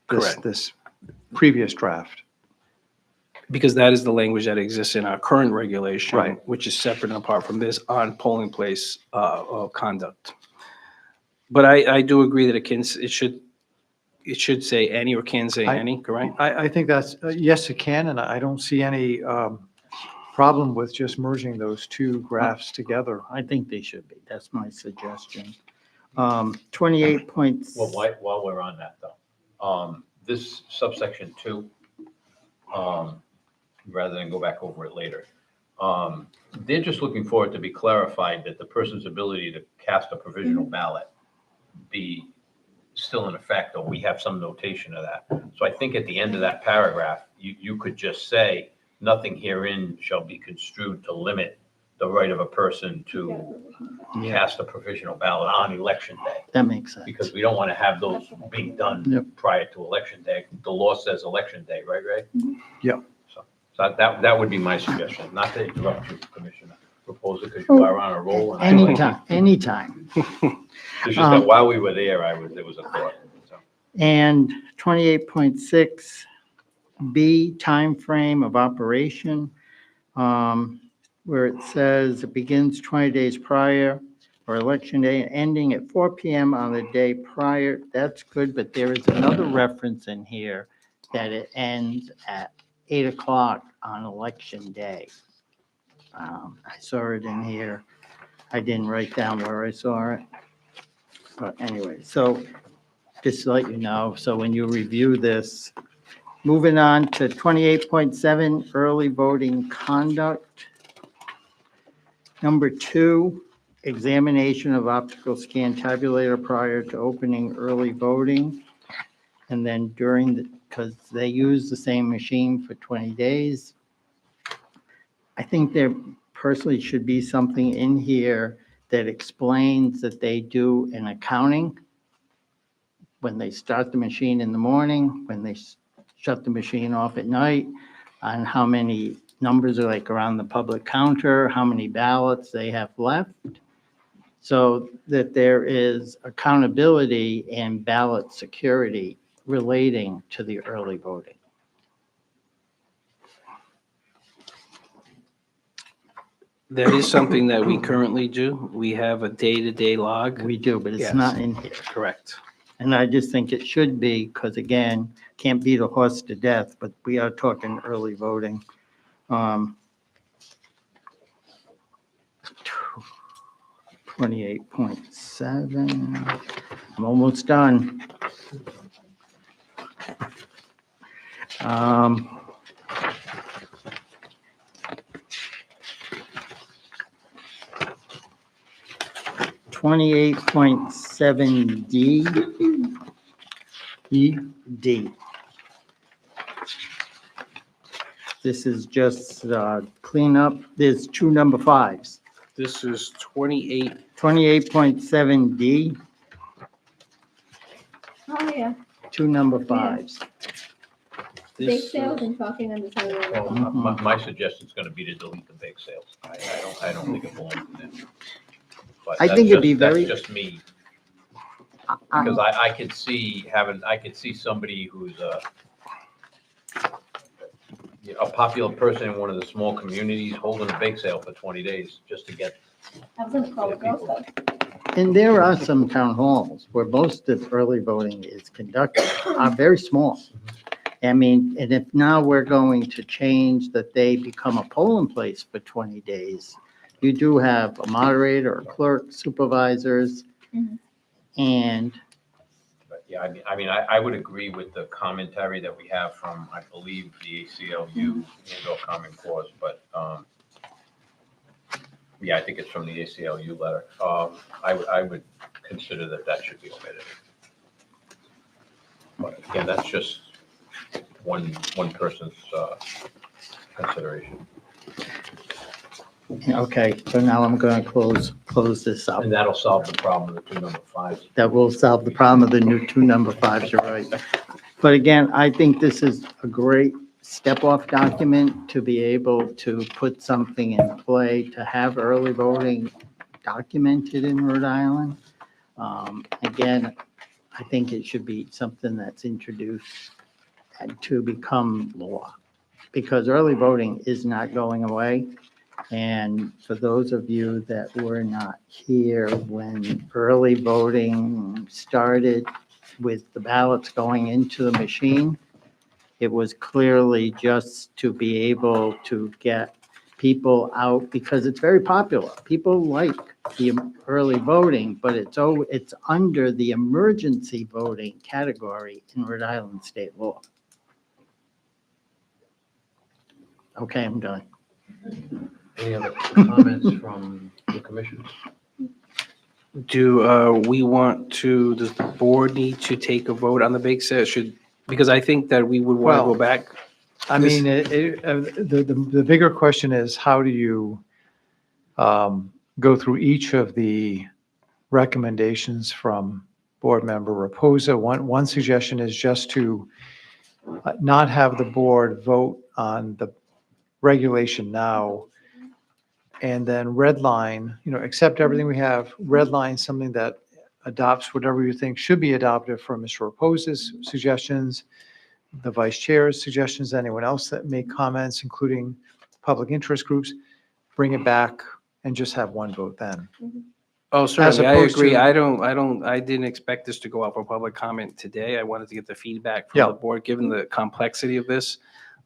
[SPEAKER 11] Correct.
[SPEAKER 9] this previous draft.
[SPEAKER 11] Because that is the language that exists in our current regulation.
[SPEAKER 9] Right.
[SPEAKER 11] Which is separate and apart from this on polling place conduct. But I do agree that it should say any or can say
[SPEAKER 9] I-
[SPEAKER 11] any, correct?
[SPEAKER 9] I think that's, yes, it can, and I don't see any problem with just merging those two graphs together.
[SPEAKER 10] I think they should be. That's my suggestion. 28 points.
[SPEAKER 1] Well, while we're on that though, this subsection 2, rather than go back over it later, they're just looking for it to be clarified that the person's ability to cast a provisional ballot be still in effect, or we have some notation of that. So I think at the end of that paragraph, you could just say, nothing herein shall be construed to limit the right of a person to cast a provisional ballot on election day.
[SPEAKER 10] That makes sense.
[SPEAKER 1] Because we don't want to have those being
[SPEAKER 10] Yep.
[SPEAKER 1] done prior to election day. The law says election day, right, Ray?
[SPEAKER 9] Yeah.
[SPEAKER 1] So that would be my suggestion, not to interrupt you, Commissioner. Propose it because you are on a roll. and I like it.
[SPEAKER 10] Anytime.
[SPEAKER 1] It's just that while we were there, there was a thought. So,
[SPEAKER 10] And 28.6B, timeframe of operation, where it says it begins 20 days prior or election day, and ending at 4 PM on the day prior. That's good, but there is another reference in here that it ends at 8 o'clock on election day. I saw it in here. I didn't write down where I saw it. But anyway, so just to let you know, so when you review this, moving on to 28.7, early voting conduct. Number 2, examination of optical scan tabulator prior to opening early voting. And then because they use the same machine for 20 days. I think there personally should be something in here that explains that they do an accounting when they start the machine in the morning, when they shut the machine off at night, on how many numbers are like around the public counter, how many ballots they have left, so that there is accountability and ballot security relating to the early voting.
[SPEAKER 11] That is something that we currently do. We have a day-to-day log.
[SPEAKER 10] We do, but it's
[SPEAKER 11] Yes.
[SPEAKER 10] not in here.
[SPEAKER 11] Correct.
[SPEAKER 10] And I just think it should be, because again, can't beat a horse to death, but we are talking early voting. 28.7, I'm almost done. Twenty-eight point seven D. D. This is just cleanup. There's 2 number 5s.
[SPEAKER 11] This is 28.
[SPEAKER 10] 28.7D,
[SPEAKER 2] Oh, yeah.
[SPEAKER 10] 2 number 5s.
[SPEAKER 2] Bake
[SPEAKER 11] This,
[SPEAKER 2] sales and talking on the cellular.
[SPEAKER 1] well,
[SPEAKER 2] phone.
[SPEAKER 1] my suggestion is going to be to delete the bake sales. I don't think it belongs in there. But
[SPEAKER 10] I
[SPEAKER 1] that's
[SPEAKER 10] think it'd be
[SPEAKER 1] just- that's
[SPEAKER 10] very-
[SPEAKER 1] just me,
[SPEAKER 10] I-
[SPEAKER 1] because I could see somebody who's a popular person in one of the small communities holding a bake sale for 20 days just to get.
[SPEAKER 10] And there are some town halls where most of early voting is conducted, are very small. I mean, and if now we're going to change that they become a polling place for 20 days, you do have a moderator, a clerk, supervisors,
[SPEAKER 2] Mhm.
[SPEAKER 10] and
[SPEAKER 1] But yeah, I would agree with the commentary that we have from, I believe, the ACLU and/or Common Cause, but, yeah, I think it's from the ACLU letter. I would consider that should be omitted. But again, that's just one person's, consideration.
[SPEAKER 10] okay, so now I'm going to close this up.
[SPEAKER 1] And that'll solve the problem of the 2 number 5s.
[SPEAKER 10] That will solve the problem of the new 2 number 5s, you're right. But again, I think this is a great step-off document to be able to put something in play, to have early voting documented in Rhode Island. Again, I think it should be something that's introduced and to become law, because early voting is not going away. And for those of you that were not here when early voting started with the ballots going into the machine, it was clearly just to be able to get people out because it's very popular. People like the early voting, but it's under the emergency voting category in Rhode Island state law. Okay, I'm done.
[SPEAKER 1] Any other comments from the commission?
[SPEAKER 11] Do we want to, does the board need to take a vote on the bake sale? Because I think that we would want to
[SPEAKER 9] Well,
[SPEAKER 11] go back.
[SPEAKER 9] I mean, the bigger question is, how do you go through each of the recommendations from Board Member Raposa? One suggestion is just to not have the board vote on the regulation now, and then redline, accept everything we have, redline something that adopts whatever you think should be adopted from Mr. Raposa's suggestions, the vice chair's suggestions, anyone else that make comments, including public interest groups, bring it back and just have one vote then.
[SPEAKER 11] Oh, certainly, I
[SPEAKER 9] opposed
[SPEAKER 11] agree.
[SPEAKER 9] to-
[SPEAKER 11] I didn't expect this to go out for public comment today. I wanted to get the feedback from
[SPEAKER 9] Yeah.
[SPEAKER 11] the board, given the complexity of this.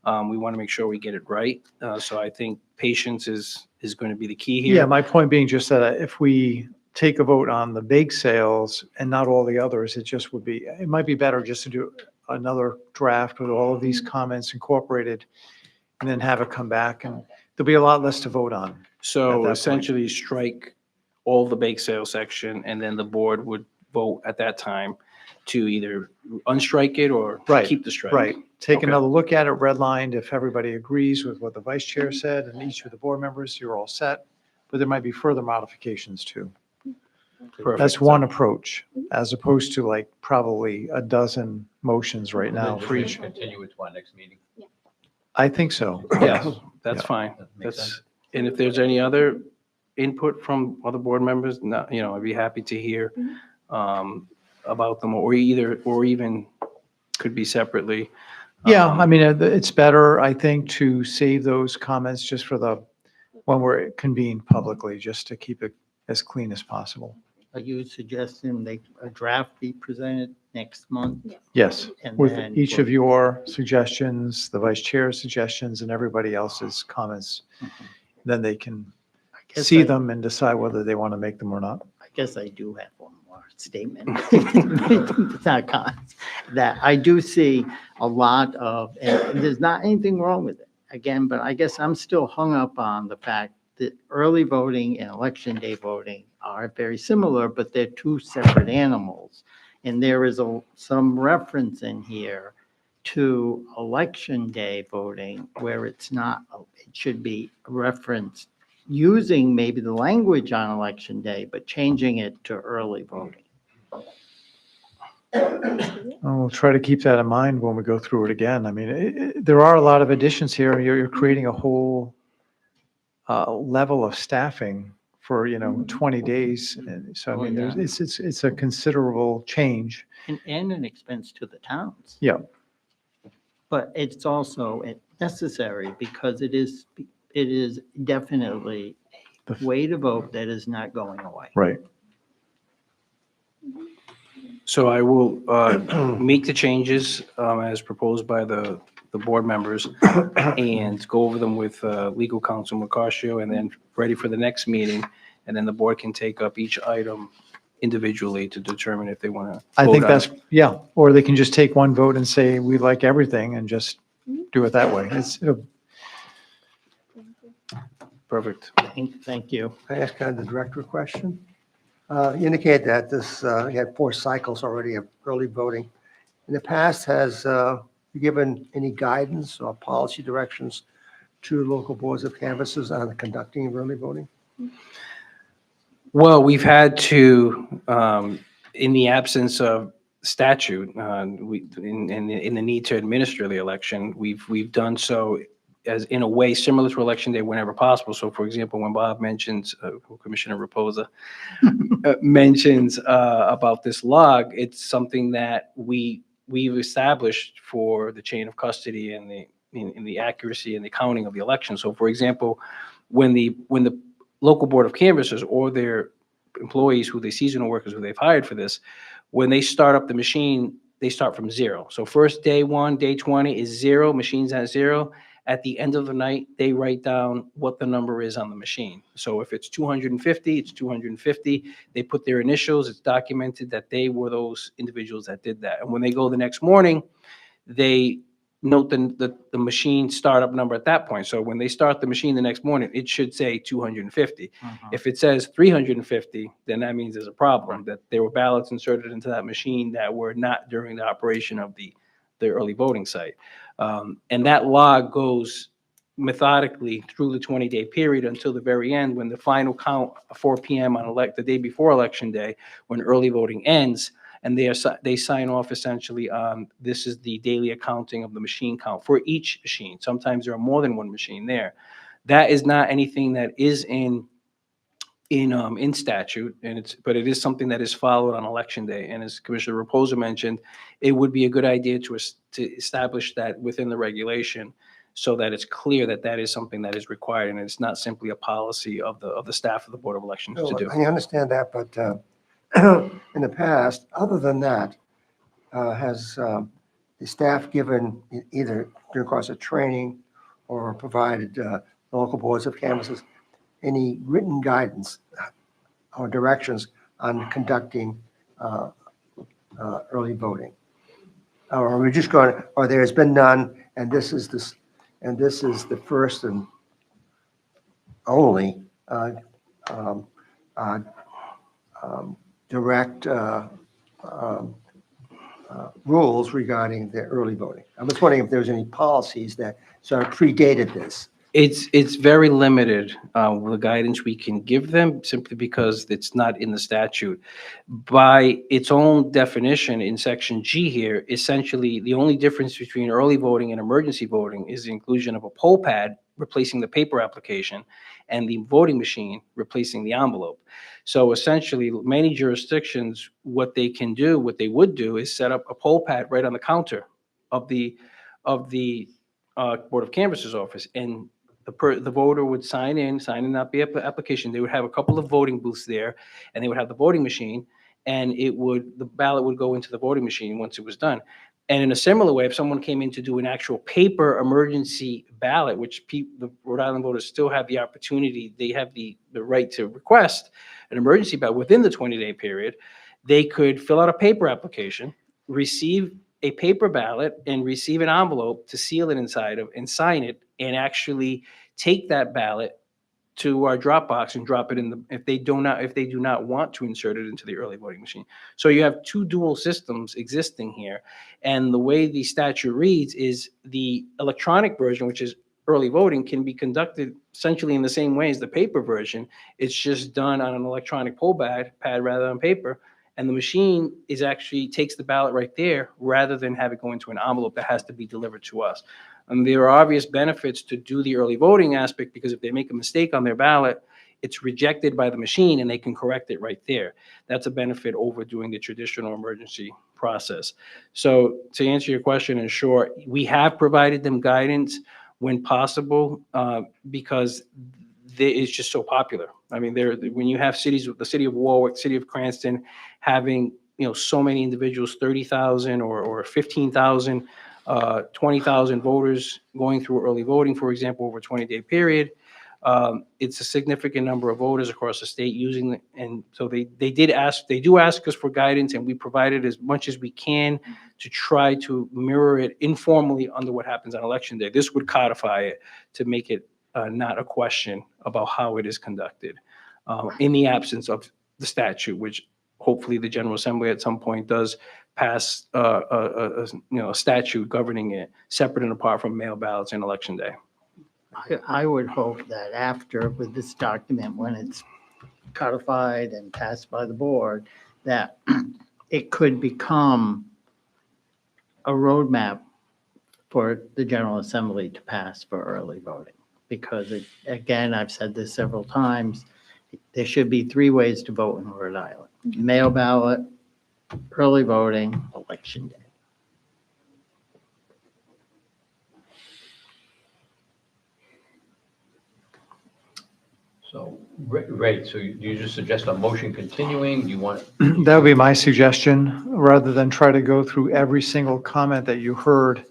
[SPEAKER 11] We want to make sure we get it right. So I think patience is going to be the key here.
[SPEAKER 9] Yeah, my point being just that if we take a vote on the bake sales and not all the others, it might be better just to do another draft with all of these comments incorporated and then have it come back, and there'll be a lot less to vote on. At that
[SPEAKER 11] So
[SPEAKER 9] point.
[SPEAKER 11] essentially strike all the bake sale section, and then the board would vote at that time to either unstrike it or
[SPEAKER 9] Right,
[SPEAKER 11] keep the strike.
[SPEAKER 9] Right. Take
[SPEAKER 11] Okay.
[SPEAKER 9] another look at it, redlined. If everybody agrees with what the vice chair said and each of the board members, you're all set. But there might be further modifications too.
[SPEAKER 11] Perfect.
[SPEAKER 9] That's one approach, as opposed to like probably a dozen motions right now for each.
[SPEAKER 1] Continue it to our next meeting.
[SPEAKER 9] I think so.
[SPEAKER 11] Yes, that's
[SPEAKER 9] Yeah.
[SPEAKER 11] fine.
[SPEAKER 1] That makes sense.
[SPEAKER 11] That's, and if there's any other input from other board members, I'd be happy to hear about them, or even could be separately.
[SPEAKER 9] Yeah, I mean, it's better, I think, to save those comments just for when we're convened publicly, just to keep it as clean as possible.
[SPEAKER 10] Are you suggesting a draft be presented next month?
[SPEAKER 9] Yes,
[SPEAKER 10] And
[SPEAKER 9] with
[SPEAKER 10] then
[SPEAKER 9] each
[SPEAKER 10] we'll-
[SPEAKER 9] of your suggestions, the vice chair's suggestions, and everybody else's comments. Then they can
[SPEAKER 10] I guess
[SPEAKER 9] see
[SPEAKER 10] I-
[SPEAKER 9] them and decide whether they want to make them or not.
[SPEAKER 10] I guess I do have one more statement. It's not comments. That I do see a lot of, and there's not anything wrong with it, again, but I guess I'm still hung up on the fact that early voting and election day voting are very similar, but they're two separate animals. And there is some reference in here to election day voting where it's not, it should be referenced using maybe the language on election day, but changing it to early voting.
[SPEAKER 9] We'll try to keep that in mind when we go through it again. I mean, there are a lot of additions here. You're creating a whole level of staffing for, 20 days. And so, I
[SPEAKER 10] Oh,
[SPEAKER 9] mean,
[SPEAKER 10] yeah.
[SPEAKER 9] it's a considerable change.
[SPEAKER 10] And an expense to the towns.
[SPEAKER 9] Yeah.
[SPEAKER 10] But it's also necessary because it is definitely
[SPEAKER 9] The-
[SPEAKER 10] a way to vote that is not going away.
[SPEAKER 9] Right.
[SPEAKER 11] So I will make the changes as proposed by the board members and go over them with legal counsel Mercatio and then ready for the next meeting. And then the board can take up each item individually to determine if they want to.
[SPEAKER 9] I think that's, yeah, or they can just take one vote and say, we like everything and just do it that way.
[SPEAKER 11] Perfect.
[SPEAKER 10] Thank you.
[SPEAKER 7] I ask kind of the director a question? You indicate that this, you had 4 cycles already of early voting. In the past, has you given any guidance or policy directions to local boards of canvassers on the conducting of early voting?
[SPEAKER 11] Well, we've had to, in the absence of statute, in the need to administer the election, we've done so as in a way similar to election day whenever possible. So for example, when Bob mentions, Commissioner Raposa mentions about this log, it's something that we've established for the chain of custody and the accuracy and the counting of the election. So for example, when the local board of canvassers or their employees seasonal workers who they've hired for this, when they start up the machine, they start from 0. So first day 1, day 20 is 0, machine's at 0. At the end of the night, they write down what the number is on the machine. So if it's 250, it's 250. They put their initials. It's documented that they were those individuals that did that. And when they go the next morning, they note the machine startup number at that point. So when they start the machine the next morning, it should say 250. If it says 350, then that means there's a problem, that there were ballots inserted into that machine that were not during the operation of the early voting site. And that log goes methodically through the 20-day period until the very end, when the final count, 4 p.m. on the day before Election Day, when early voting ends, and they sign off essentially on, this is the daily accounting of the machine count for each machine. Sometimes there are more than one machine there. That is not anything that is in statute, but it is something that is followed on Election Day. And as Commissioner Raposa mentioned, it would be a good idea to establish that within the regulation, so that it's clear that that is something that is required, and it's not simply a policy of the staff of the Board of Elections to do.
[SPEAKER 7] I understand that, but in the past, other than that, has the staff given either during the course of training or provided local boards of canvassers any written guidance or directions on conducting early voting? Or are we just going, or there's been none, and this is the first and only direct rules regarding the early voting? I'm just wondering if there's any policies that sort of predated this.
[SPEAKER 11] It's very limited, the guidance we can give them, simply because it's not in the statute. By its own definition in section G here, essentially the only difference between early voting and emergency voting is the inclusion of a poll pad replacing the paper application and the voting machine replacing the envelope. So essentially, many jurisdictions, what they would do is set up a poll pad right on the counter of the Board of Canvassers office, and the voter would sign in out the application. They would have a couple of voting booths there, and they would have the voting machine, and the ballot would go into the voting machine once it was done. And in a similar way, if someone came in to do an actual paper emergency ballot, which the Rhode Island voters still have the opportunity, they have the right to request an emergency ballot within the 20-day period, they could fill out a paper application, receive a paper ballot, and receive an envelope to seal it inside of and sign it, and actually take that ballot to our Dropbox and drop it in if they do not want to insert it into the early voting machine. So you have two dual systems existing here. And the way the statute reads is the electronic version, which is early voting, can be conducted essentially in the same way as the paper version. It's just done on an electronic poll pad rather than paper. And the machine takes the ballot right there rather than have it go into an envelope that has to be delivered to us. And there are obvious benefits to do the early voting aspect, because if they make a mistake on their ballot, it's rejected by the machine and they can correct it right there. That's a benefit over doing the traditional emergency process. So to answer your question in short, we have provided them guidance when possible, because it's just so popular. I mean, when you have cities, the city of Warwick, city of Cranston, having, so many individuals, 30,000 or 15,000, 20,000 voters going through early voting, for example, over a 20-day period. It's a significant number of voters across the state using it. And so they do ask us for guidance, and we provided as much as we can to try to mirror it informally under what happens on election day. This would codify it to make it not a question about how it is conducted in the absence of the statute, which hopefully the General Assembly at some point does pass a statute governing it separate and apart from mail ballots and election day.
[SPEAKER 10] I would hope that after, with this document, when it's codified and passed by the board, that it could become a roadmap for the General Assembly to pass for early voting. Because, again, I've said this several times, there should be 3 ways to vote in Rhode Island: mail ballot, early voting, election day.
[SPEAKER 1] So, Ray, so you just suggest a motion continuing? Do you want?
[SPEAKER 9] That would be my suggestion, rather than try to go through every single comment that you heard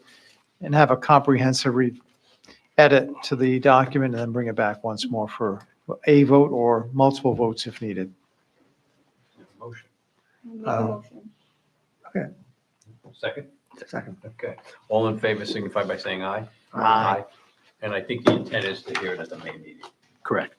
[SPEAKER 9] and have a comprehensive edit to the document and then bring it back once more for a vote or multiple votes if needed.
[SPEAKER 1] Motion.
[SPEAKER 2] Make a
[SPEAKER 9] Uh,
[SPEAKER 2] motion.
[SPEAKER 1] Second?
[SPEAKER 7] Second.
[SPEAKER 1] Okay. All in favor signify by saying aye.
[SPEAKER 10] Aye.
[SPEAKER 1] And I think the intent is to hear it at the May meeting.
[SPEAKER 11] Correct.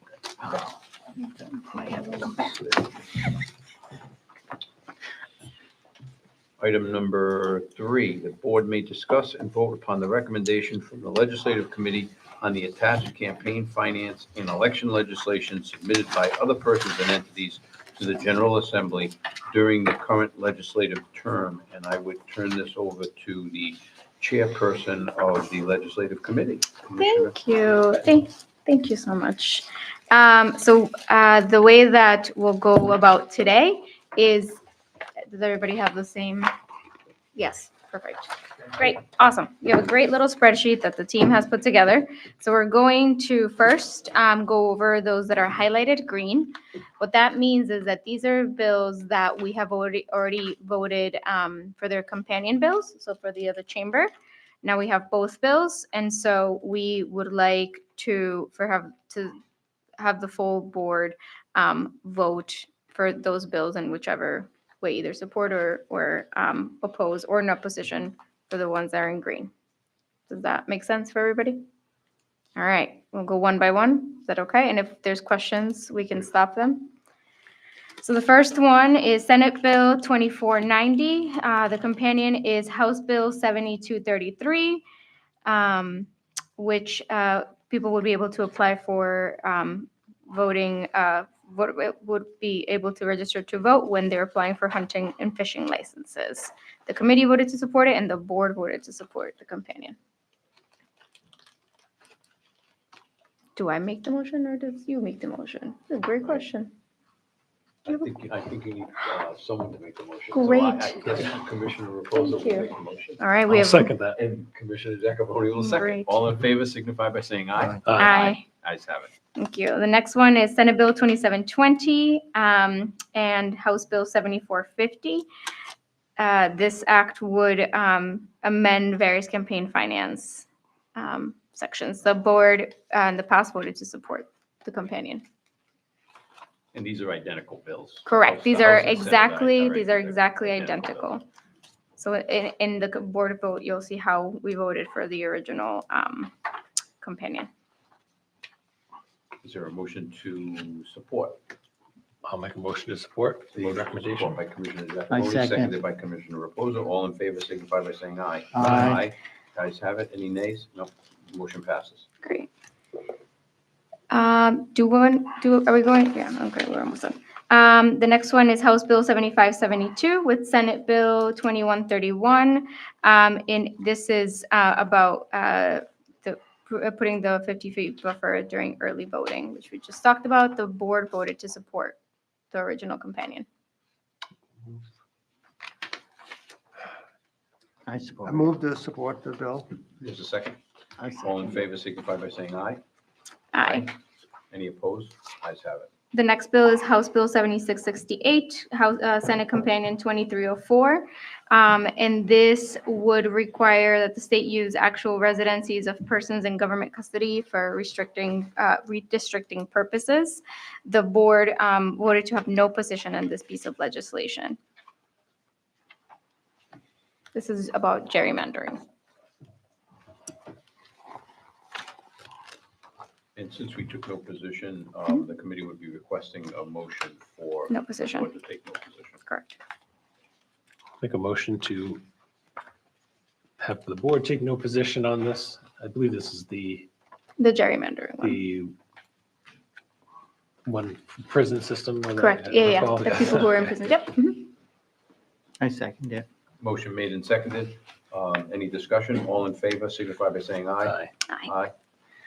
[SPEAKER 1] Item number 3, the board may discuss and vote upon the recommendation from the Legislative Committee on the attached campaign finance and election legislation submitted by other persons and entities to the General Assembly during the current legislative term. And I would turn this over to the chairperson of the Legislative Committee. Commissioner.
[SPEAKER 2] Thank you. Thank you so much. The way that we'll go about today is, does everybody have the same? Yes, perfect. Great, awesome. You have a great little spreadsheet that the team has put together. So we're going to first go over those that are highlighted green. What that means is that these are bills that we have already voted for their companion bills, so for the other chamber. Now we have both bills, and so we would like to have the full board vote for those bills in whichever way, either support or oppose, or in opposition for the ones that are in green. Does that make sense for everybody? All right, we'll go one by one. Is that okay? And if there's questions, we can stop them. So the first one is Senate Bill 2490. The companion is House Bill 7233, which people would be able to apply for voting, would be able to register to vote when they're applying for hunting and fishing licenses. The committee voted to support it, and the board voted to support the companion. Do I make the motion, or does you make the motion? That's a great question.
[SPEAKER 1] I think you need someone to make the motion.
[SPEAKER 2] Great.
[SPEAKER 1] So I guess Commissioner Raposa
[SPEAKER 2] Thank
[SPEAKER 1] will
[SPEAKER 2] you.
[SPEAKER 1] make the motion.
[SPEAKER 2] All right, we
[SPEAKER 8] I'll
[SPEAKER 2] have.
[SPEAKER 8] second that.
[SPEAKER 1] And Commissioner Jacoboni will second.
[SPEAKER 2] Great.
[SPEAKER 1] All in favor signify by saying aye.
[SPEAKER 2] Aye.
[SPEAKER 1] Ayes have it.
[SPEAKER 2] Thank you. The next one is Senate Bill 2720 and House Bill 7450. This act would amend various campaign finance sections. The board in the past voted to support the companion.
[SPEAKER 1] And these are identical bills.
[SPEAKER 2] Correct.
[SPEAKER 1] The
[SPEAKER 2] These are
[SPEAKER 1] House and Senate
[SPEAKER 2] exactly identical. So in the board vote, you'll see how we voted for the original companion.
[SPEAKER 1] Is there a motion to support?
[SPEAKER 8] I'll make a motion to support the recommendation.
[SPEAKER 1] Support by Commissioner
[SPEAKER 10] I
[SPEAKER 1] Jacoboni,
[SPEAKER 10] second.
[SPEAKER 1] seconded by Commissioner Raposa. All in favor signify by saying aye.
[SPEAKER 10] Aye.
[SPEAKER 1] Ayes have it. Any nays? No. Motion passes.
[SPEAKER 2] Great. Are we going? Yeah, okay, we're almost done. The next one is House Bill 7572 with Senate Bill 2131. And this is about putting the 50 feet buffer during early voting, which we just talked about. The board voted to support the original companion.
[SPEAKER 10] I
[SPEAKER 7] I
[SPEAKER 10] support.
[SPEAKER 7] move to support the bill.
[SPEAKER 1] There's a second.
[SPEAKER 10] I
[SPEAKER 1] All in
[SPEAKER 10] second.
[SPEAKER 1] favor signify by saying aye.
[SPEAKER 2] Aye.
[SPEAKER 1] Any opposed? Ayes have it.
[SPEAKER 2] The next bill is House Bill 7668, Senate Companion 2304. And this would require that the state use actual residencies of persons in government custody for redistricting purposes. The board voted to have no position on this piece of legislation. This is about gerrymandering.
[SPEAKER 1] And since we took no position, the committee would be requesting a motion for.
[SPEAKER 2] No position.
[SPEAKER 1] the board to take no position.
[SPEAKER 2] Correct.
[SPEAKER 8] Make a motion to have the board take no position on this. I believe this is the
[SPEAKER 2] gerrymandering one.
[SPEAKER 8] the one prison system. or the-
[SPEAKER 2] Correct. Yeah.
[SPEAKER 8] recall.
[SPEAKER 2] The people who are in prison. Yep. Mhm.
[SPEAKER 10] I second it.
[SPEAKER 1] Motion made and seconded. Any discussion? All in favor signify by saying aye.
[SPEAKER 8] Aye.
[SPEAKER 2] Aye.
[SPEAKER 1] Aye.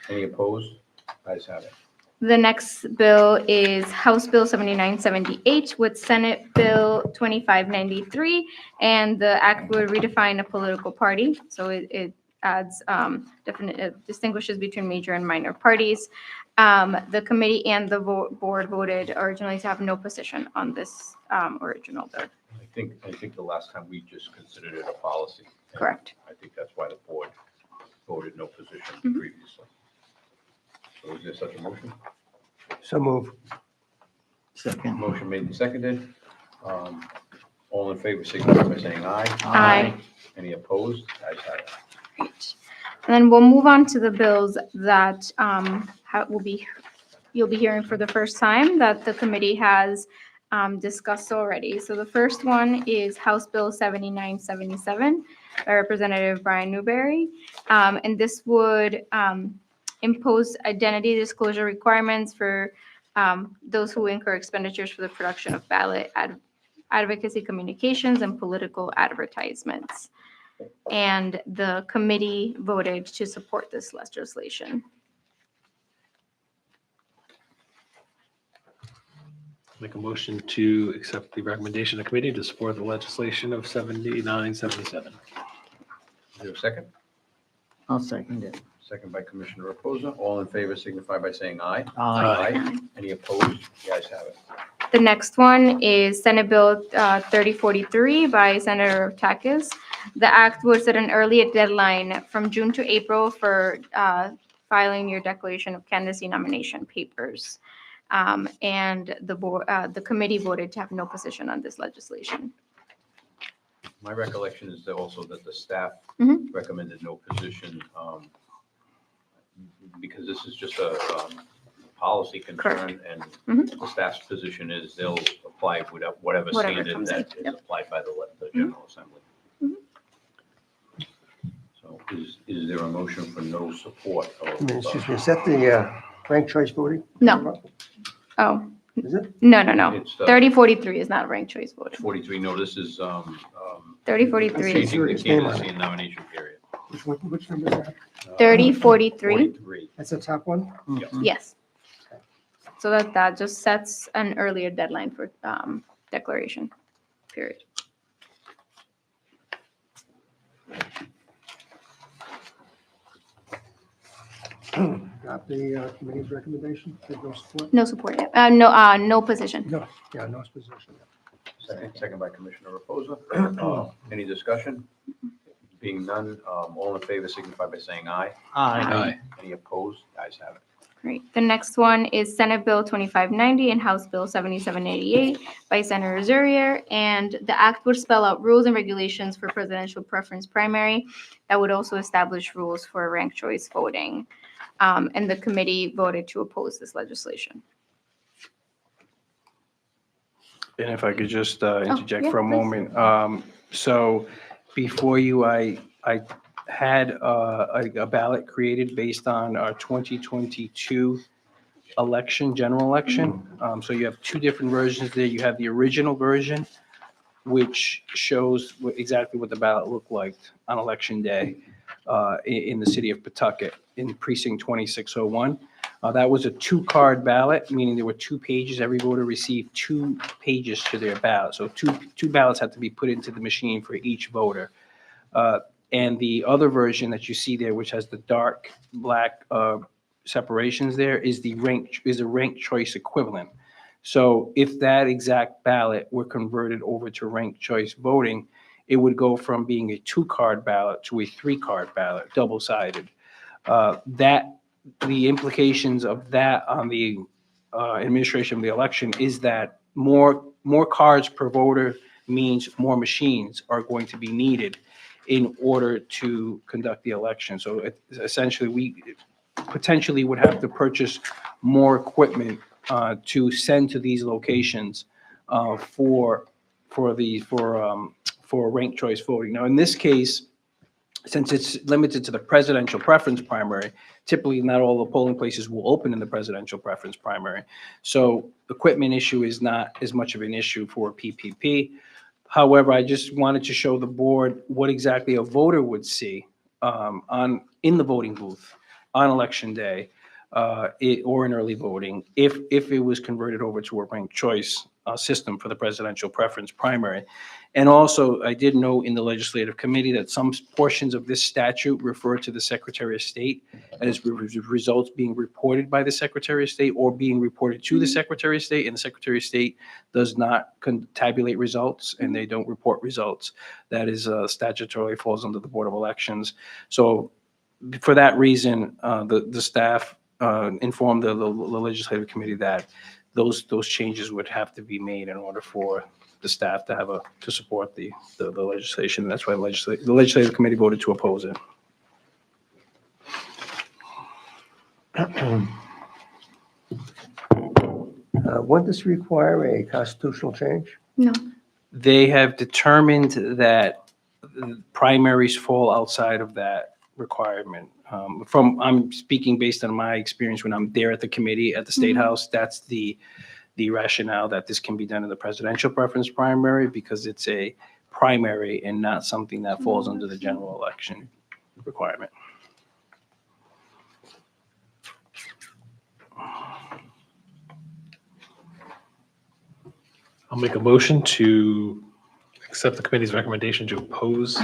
[SPEAKER 1] Any opposed? Ayes have it.
[SPEAKER 2] The next bill is House Bill 7978 with Senate Bill 2593. And the act would redefine a political party. So it adds it distinguishes between major and minor parties. The committee and the board voted originally to have no position on this original bill.
[SPEAKER 1] I think the last time we just considered it a policy.
[SPEAKER 2] Correct.
[SPEAKER 1] I think that's why the board voted no position
[SPEAKER 2] Mhm.
[SPEAKER 1] previously. So is there such a motion?
[SPEAKER 7] So move.
[SPEAKER 10] Second.
[SPEAKER 1] Motion made and seconded. All in favor signify by saying aye.
[SPEAKER 2] Aye.
[SPEAKER 1] Any opposed? Ayes have it.
[SPEAKER 2] Great. And then we'll move on to the bills that you'll be hearing for the first time that the committee has discussed already. So the first one is House Bill 7977 by Representative Brian Newberry. And this would impose identity disclosure requirements for those who incur expenditures for the production of ballot advocacy communications and political advertisements. And the committee voted to support this legislation.
[SPEAKER 8] Make a motion to accept the recommendation of committee to support the legislation of 7977.
[SPEAKER 1] Is there a second?
[SPEAKER 10] I'll second it.
[SPEAKER 1] Second by Commissioner Reposa. All in favor signify by saying aye.
[SPEAKER 10] Aye.
[SPEAKER 1] Any opposed? The ayes have it.
[SPEAKER 2] The next one is Senate Bill 3043 by Senator Takis. The act would set an early deadline from June to April for filing your declaration of candidacy nomination papers. And the committee voted to have no position on this legislation.
[SPEAKER 1] My recollection is that also that the staff
[SPEAKER 2] Mhm.
[SPEAKER 1] recommended no position because this is just a policy concern, and
[SPEAKER 2] Mhm.
[SPEAKER 1] the staff's position is they'll apply whatever
[SPEAKER 2] Whatever
[SPEAKER 1] standard
[SPEAKER 2] comes in,
[SPEAKER 1] that is
[SPEAKER 2] yep.
[SPEAKER 1] applied by the General Assembly.
[SPEAKER 2] Mhm.
[SPEAKER 1] So is there a motion for no support of?
[SPEAKER 7] Excuse me, is that the ranked choice voting?
[SPEAKER 2] No. Oh,
[SPEAKER 7] Is it?
[SPEAKER 2] no.
[SPEAKER 1] It's
[SPEAKER 2] 3043 is not ranked choice voting.
[SPEAKER 1] 43, no, this is
[SPEAKER 2] 3043 is
[SPEAKER 1] changing the
[SPEAKER 7] It's name on
[SPEAKER 1] candidacy
[SPEAKER 7] it.
[SPEAKER 1] and nomination period.
[SPEAKER 7] Which number is that?
[SPEAKER 2] 3043.
[SPEAKER 1] 43.
[SPEAKER 7] That's the top one?
[SPEAKER 10] Mhm.
[SPEAKER 2] Yes. So that just sets an earlier deadline for declaration period.
[SPEAKER 7] Got the committee's recommendation? Did no support?
[SPEAKER 2] No support yet. No position.
[SPEAKER 7] No, yeah, no position.
[SPEAKER 1] Second by Commissioner Reposa. Any discussion? Being none, all in favor signify by saying aye.
[SPEAKER 10] Aye.
[SPEAKER 1] Any opposed? Ayes have it.
[SPEAKER 2] Great. The next one is Senate Bill 2590 and House Bill 7788 by Senator Zurier. And the act would spell out rules and regulations for presidential preference primary that would also establish rules for ranked choice voting. And the committee voted to oppose this legislation.
[SPEAKER 11] And if I could just interject
[SPEAKER 2] yeah,
[SPEAKER 11] for a
[SPEAKER 2] please.
[SPEAKER 11] moment. So before you, I had a ballot created based on our 2022 election, general election. So you have two different versions there. You have the original version, which shows exactly what the ballot looked like on election day. in the city of Pawtucket in precinct 2601. That was a two-card ballot, meaning there were 2 pages. Every voter received 2 pages to their ballot. So two ballots had to be put into the machine for each voter. And the other version that you see there, which has the dark black separations there, is a ranked choice equivalent. So if that exact ballot were converted over to ranked choice voting, it would go from being a 2-card ballot to a 3-card ballot, double-sided. The implications of that on the administration of the election is that more cards per voter means more machines are going to be needed in order to conduct the election. So essentially, we potentially would have to purchase more equipment to send to these locations for ranked choice voting. Now, in this case, since it's limited to the presidential preference primary, typically not all the polling places will open in the presidential preference primary. So equipment issue is not as much of an issue for PPP. However, I just wanted to show the board what exactly a voter would see in the voting booth on election day or in early voting if it was converted over to a ranked choice system for the presidential preference primary. And also, I did know in the legislative committee that some portions of this statute refer to the Secretary of State as results being reported by the Secretary of State or being reported to the Secretary of State, and the Secretary of State does not tabulate results and they don't report results. That is statutorily falls under the Board of Elections. So for that reason, the staff informed the legislative committee that those changes would have to be made in order for the staff to support the legislation. That's why the legislative committee voted to oppose it.
[SPEAKER 7] Would this require a constitutional change?
[SPEAKER 2] No.
[SPEAKER 11] They have determined that primaries fall outside of that requirement. I'm speaking based on my experience when I'm there at the committee at the State House. That's the rationale that this can be done in the presidential preference primary because it's a primary and not something that falls under the general election requirement.
[SPEAKER 8] I'll make a motion to accept the committee's recommendation to oppose.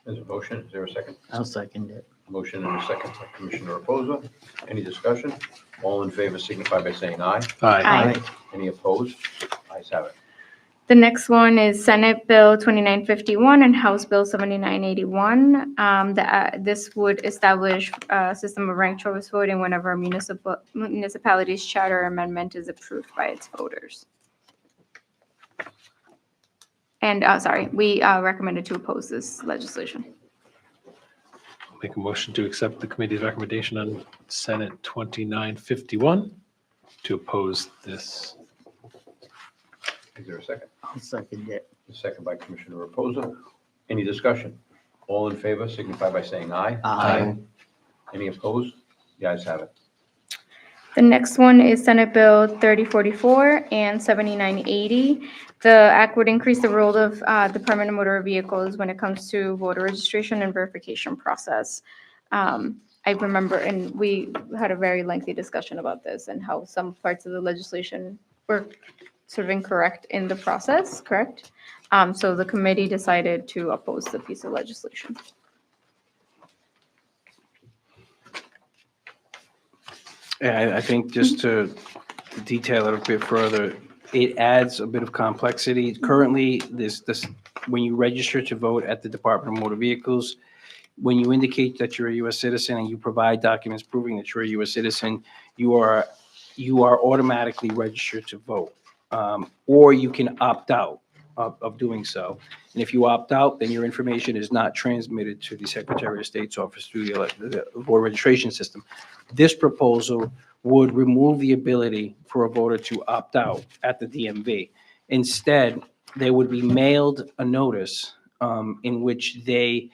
[SPEAKER 1] There's a motion. Is there a second?
[SPEAKER 10] I'll second it.
[SPEAKER 1] Motion and a second by Commissioner Reposa. Any discussion? All in favor signify by saying aye.
[SPEAKER 2] Aye.
[SPEAKER 1] Any opposed? Ayes have it.
[SPEAKER 2] The next one is Senate Bill 2951 and House Bill 7981. This would establish a system of ranked choice voting whenever a municipality's charter amendment is approved by its voters. And, we recommended to oppose this legislation.
[SPEAKER 8] I'll make a motion to accept the committee's recommendation on Senate 2951 to oppose this.
[SPEAKER 1] Is there a second?
[SPEAKER 10] I'll second it.
[SPEAKER 1] A second by Commissioner Reposa. Any discussion? All in favor signify by saying aye.
[SPEAKER 10] Aye.
[SPEAKER 1] Any opposed? The ayes have it.
[SPEAKER 2] The next one is Senate Bill 3044 and 7980. The act would increase the role of Department of Motor Vehicles when it comes to voter registration and verification process. I remember, and we had a very lengthy discussion about this and how some parts of the legislation were sort of incorrect in the process, correct? So the committee decided to oppose the piece of legislation.
[SPEAKER 11] Yeah, I think just to detail it a bit further, it adds a bit of complexity. Currently, this when you register to vote at the Department of Motor Vehicles, when you indicate that you're a U.S. citizen and you provide documents proving that you're a U.S. citizen, you are automatically registered to vote, or you can opt out of doing so. And if you opt out, then your information is not transmitted to the Secretary of State's office through the voter registration system. This proposal would remove the ability for a voter to opt out at the DMV. Instead, they would be mailed a notice in which they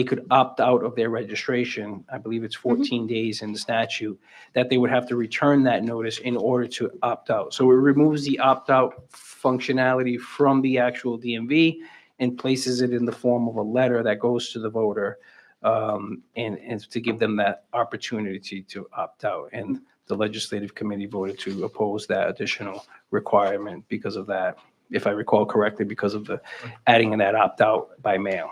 [SPEAKER 11] could opt out of their registration. I believe it's 14 days in the statute that they would have to return that notice in order to opt out. So it removes the opt-out functionality from the actual DMV and places it in the form of a letter that goes to the voter, and to give them that opportunity to opt out. And the legislative committee voted to oppose that additional requirement because of that, if I recall correctly, because of the adding in that opt-out by mail.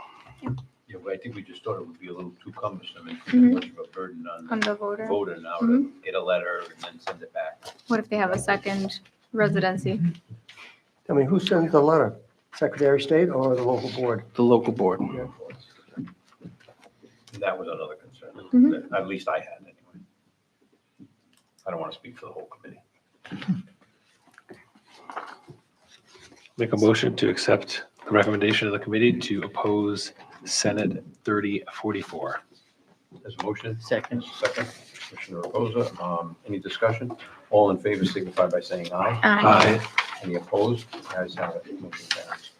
[SPEAKER 1] Yeah, well, I think we just thought it would be a little too cumbersome and too
[SPEAKER 2] Mhm.
[SPEAKER 1] much of a burden on
[SPEAKER 2] On
[SPEAKER 1] the
[SPEAKER 2] the voter.
[SPEAKER 1] voter now to get a letter and then send it back.
[SPEAKER 2] What if they have a second residency?
[SPEAKER 7] I mean, who sends the letter? Secretary of State or the local board?
[SPEAKER 11] The local board.
[SPEAKER 1] That was another concern,
[SPEAKER 2] Mhm.
[SPEAKER 1] that at least I had anyway. I don't want to speak for the whole committee.
[SPEAKER 8] Make a motion to accept the recommendation of the committee to oppose Senate 3044.
[SPEAKER 1] There's a motion?
[SPEAKER 10] Second.
[SPEAKER 1] Second, Commissioner Reposa. Any discussion? All in favor signify by saying aye.
[SPEAKER 2] Aye.
[SPEAKER 1] Any opposed? Ayes have it. Motion carries.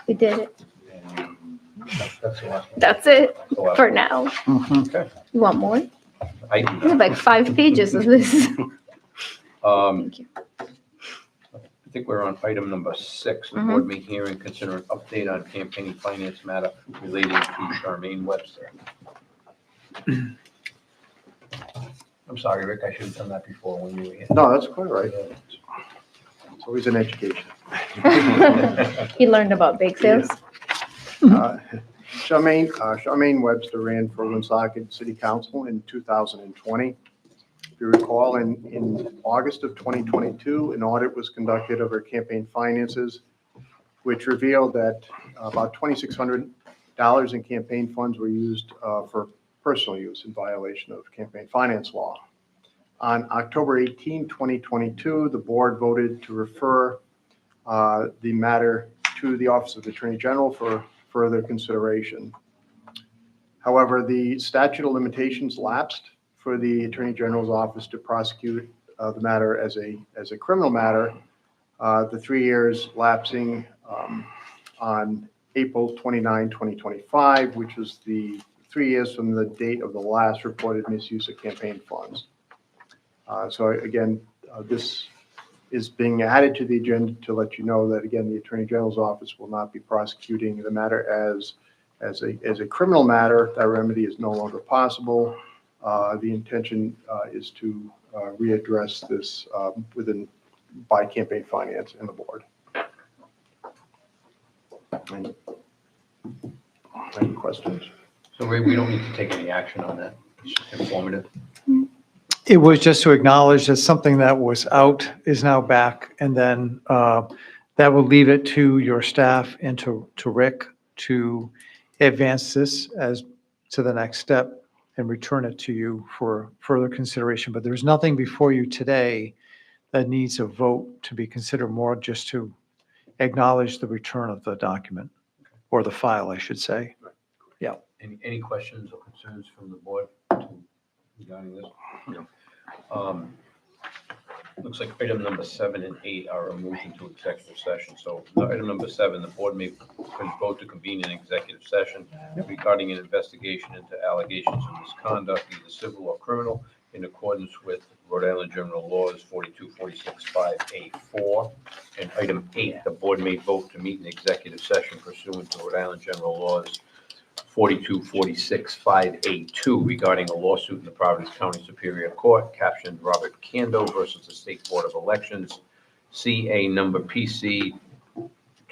[SPEAKER 2] We did it.
[SPEAKER 1] And that's the last one.
[SPEAKER 2] That's it
[SPEAKER 1] That's the last
[SPEAKER 2] for
[SPEAKER 1] one.
[SPEAKER 2] now.
[SPEAKER 1] Okay.
[SPEAKER 2] You want more?
[SPEAKER 1] I do
[SPEAKER 2] We have
[SPEAKER 1] not.
[SPEAKER 2] like 5 pages of this. Thank you.
[SPEAKER 1] I think we're on item number 6, the board may hear and consider an update on campaign finance matter relating to Charmaine Webster. I'm sorry, Rick, I should have done that before when you were here.
[SPEAKER 5] No, that's quite all right. It's always an education.
[SPEAKER 2] He learned about bake sales.
[SPEAKER 5] Charmaine Webster ran for Woonsocket City Council in 2020. If you recall, in August of 2022, an audit was conducted of her campaign finances, which revealed that about $2,600 in campaign funds were used for personal use in violation of campaign finance law. On October 18, 2022, the board voted to refer the matter to the Office of the Attorney General for further consideration. However, the statute of limitations lapsed for the Attorney General's office to prosecute the matter as a criminal matter, the 3 years lapsing on April 29, 2025, which was the 3 years from the date of the last reported misuse of campaign funds. So again, this is being added to the agenda to let you know that, again, the Attorney General's office will not be prosecuting the matter as a criminal matter. That remedy is no longer possible. The intention is to readdress this by campaign finance and the board. Any questions?
[SPEAKER 1] So Ray, we don't need to take any action on that. It's just informative.
[SPEAKER 9] It was just to acknowledge that something that was out is now back, and then that will leave it to your staff and to Rick to advance this as to the next step and return it to you for further consideration. But there's nothing before you today that needs a vote to be considered, more just to acknowledge the return of the document, or the file, I should say.
[SPEAKER 1] Any questions or concerns from the board regarding this? Looks like item number 7 and 8 are removed into executive session. So item number 7, the board may vote to convene an executive session regarding an investigation into allegations of misconduct, either civil or criminal, in accordance with Rhode Island General Laws 42465A4. And item 8, the board may vote to meet an executive session pursuant to Rhode Island General Laws 42465A2 regarding a lawsuit in the Providence County Superior Court captioned Robert Cando versus the State Board of Elections, CA number PC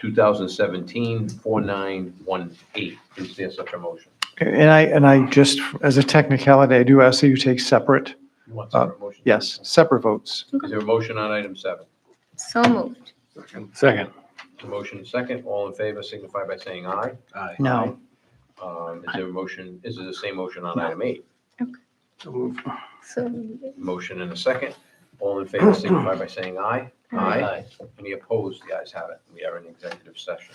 [SPEAKER 1] 2017-4918. Is there such a motion?
[SPEAKER 9] And I just, as a technicality, I do ask that you take separate,
[SPEAKER 1] You want separate motion?
[SPEAKER 9] yes, separate votes.
[SPEAKER 1] Is there a motion on item 7?
[SPEAKER 2] So moved.
[SPEAKER 8] Second.
[SPEAKER 1] A motion second. All in favor signify by saying aye.
[SPEAKER 8] Aye.
[SPEAKER 10] No.
[SPEAKER 1] Is there a motion, is it the same motion on item 8?
[SPEAKER 2] So
[SPEAKER 1] Motion and a second. All in favor signify by saying aye.
[SPEAKER 2] Aye.
[SPEAKER 1] Any opposed? The ayes have it. We are in executive session.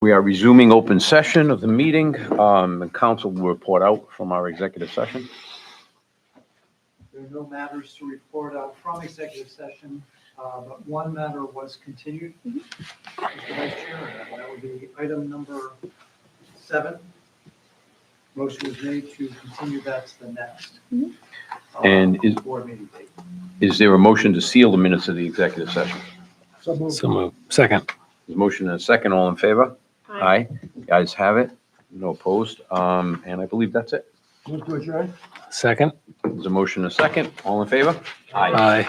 [SPEAKER 1] We are resuming open session of the meeting. And council will report out from our executive session.
[SPEAKER 9] There are no matters to report out from executive session, but one matter was continued. Mr. Vice Chair, that would be item number 7. Motion was made to continue that to the next.
[SPEAKER 1] And is-
[SPEAKER 9] Board meeting date.
[SPEAKER 1] Is there a motion to seal the minutes of the executive session?
[SPEAKER 7] So moved.
[SPEAKER 8] So moved. Second.
[SPEAKER 1] There's a motion and a second. All in favor? Aye. Guys have it. No opposed. And I believe that's it.
[SPEAKER 7] Move to adjourn?
[SPEAKER 8] Second.
[SPEAKER 1] There's a motion and a second. All in favor?
[SPEAKER 8] Aye.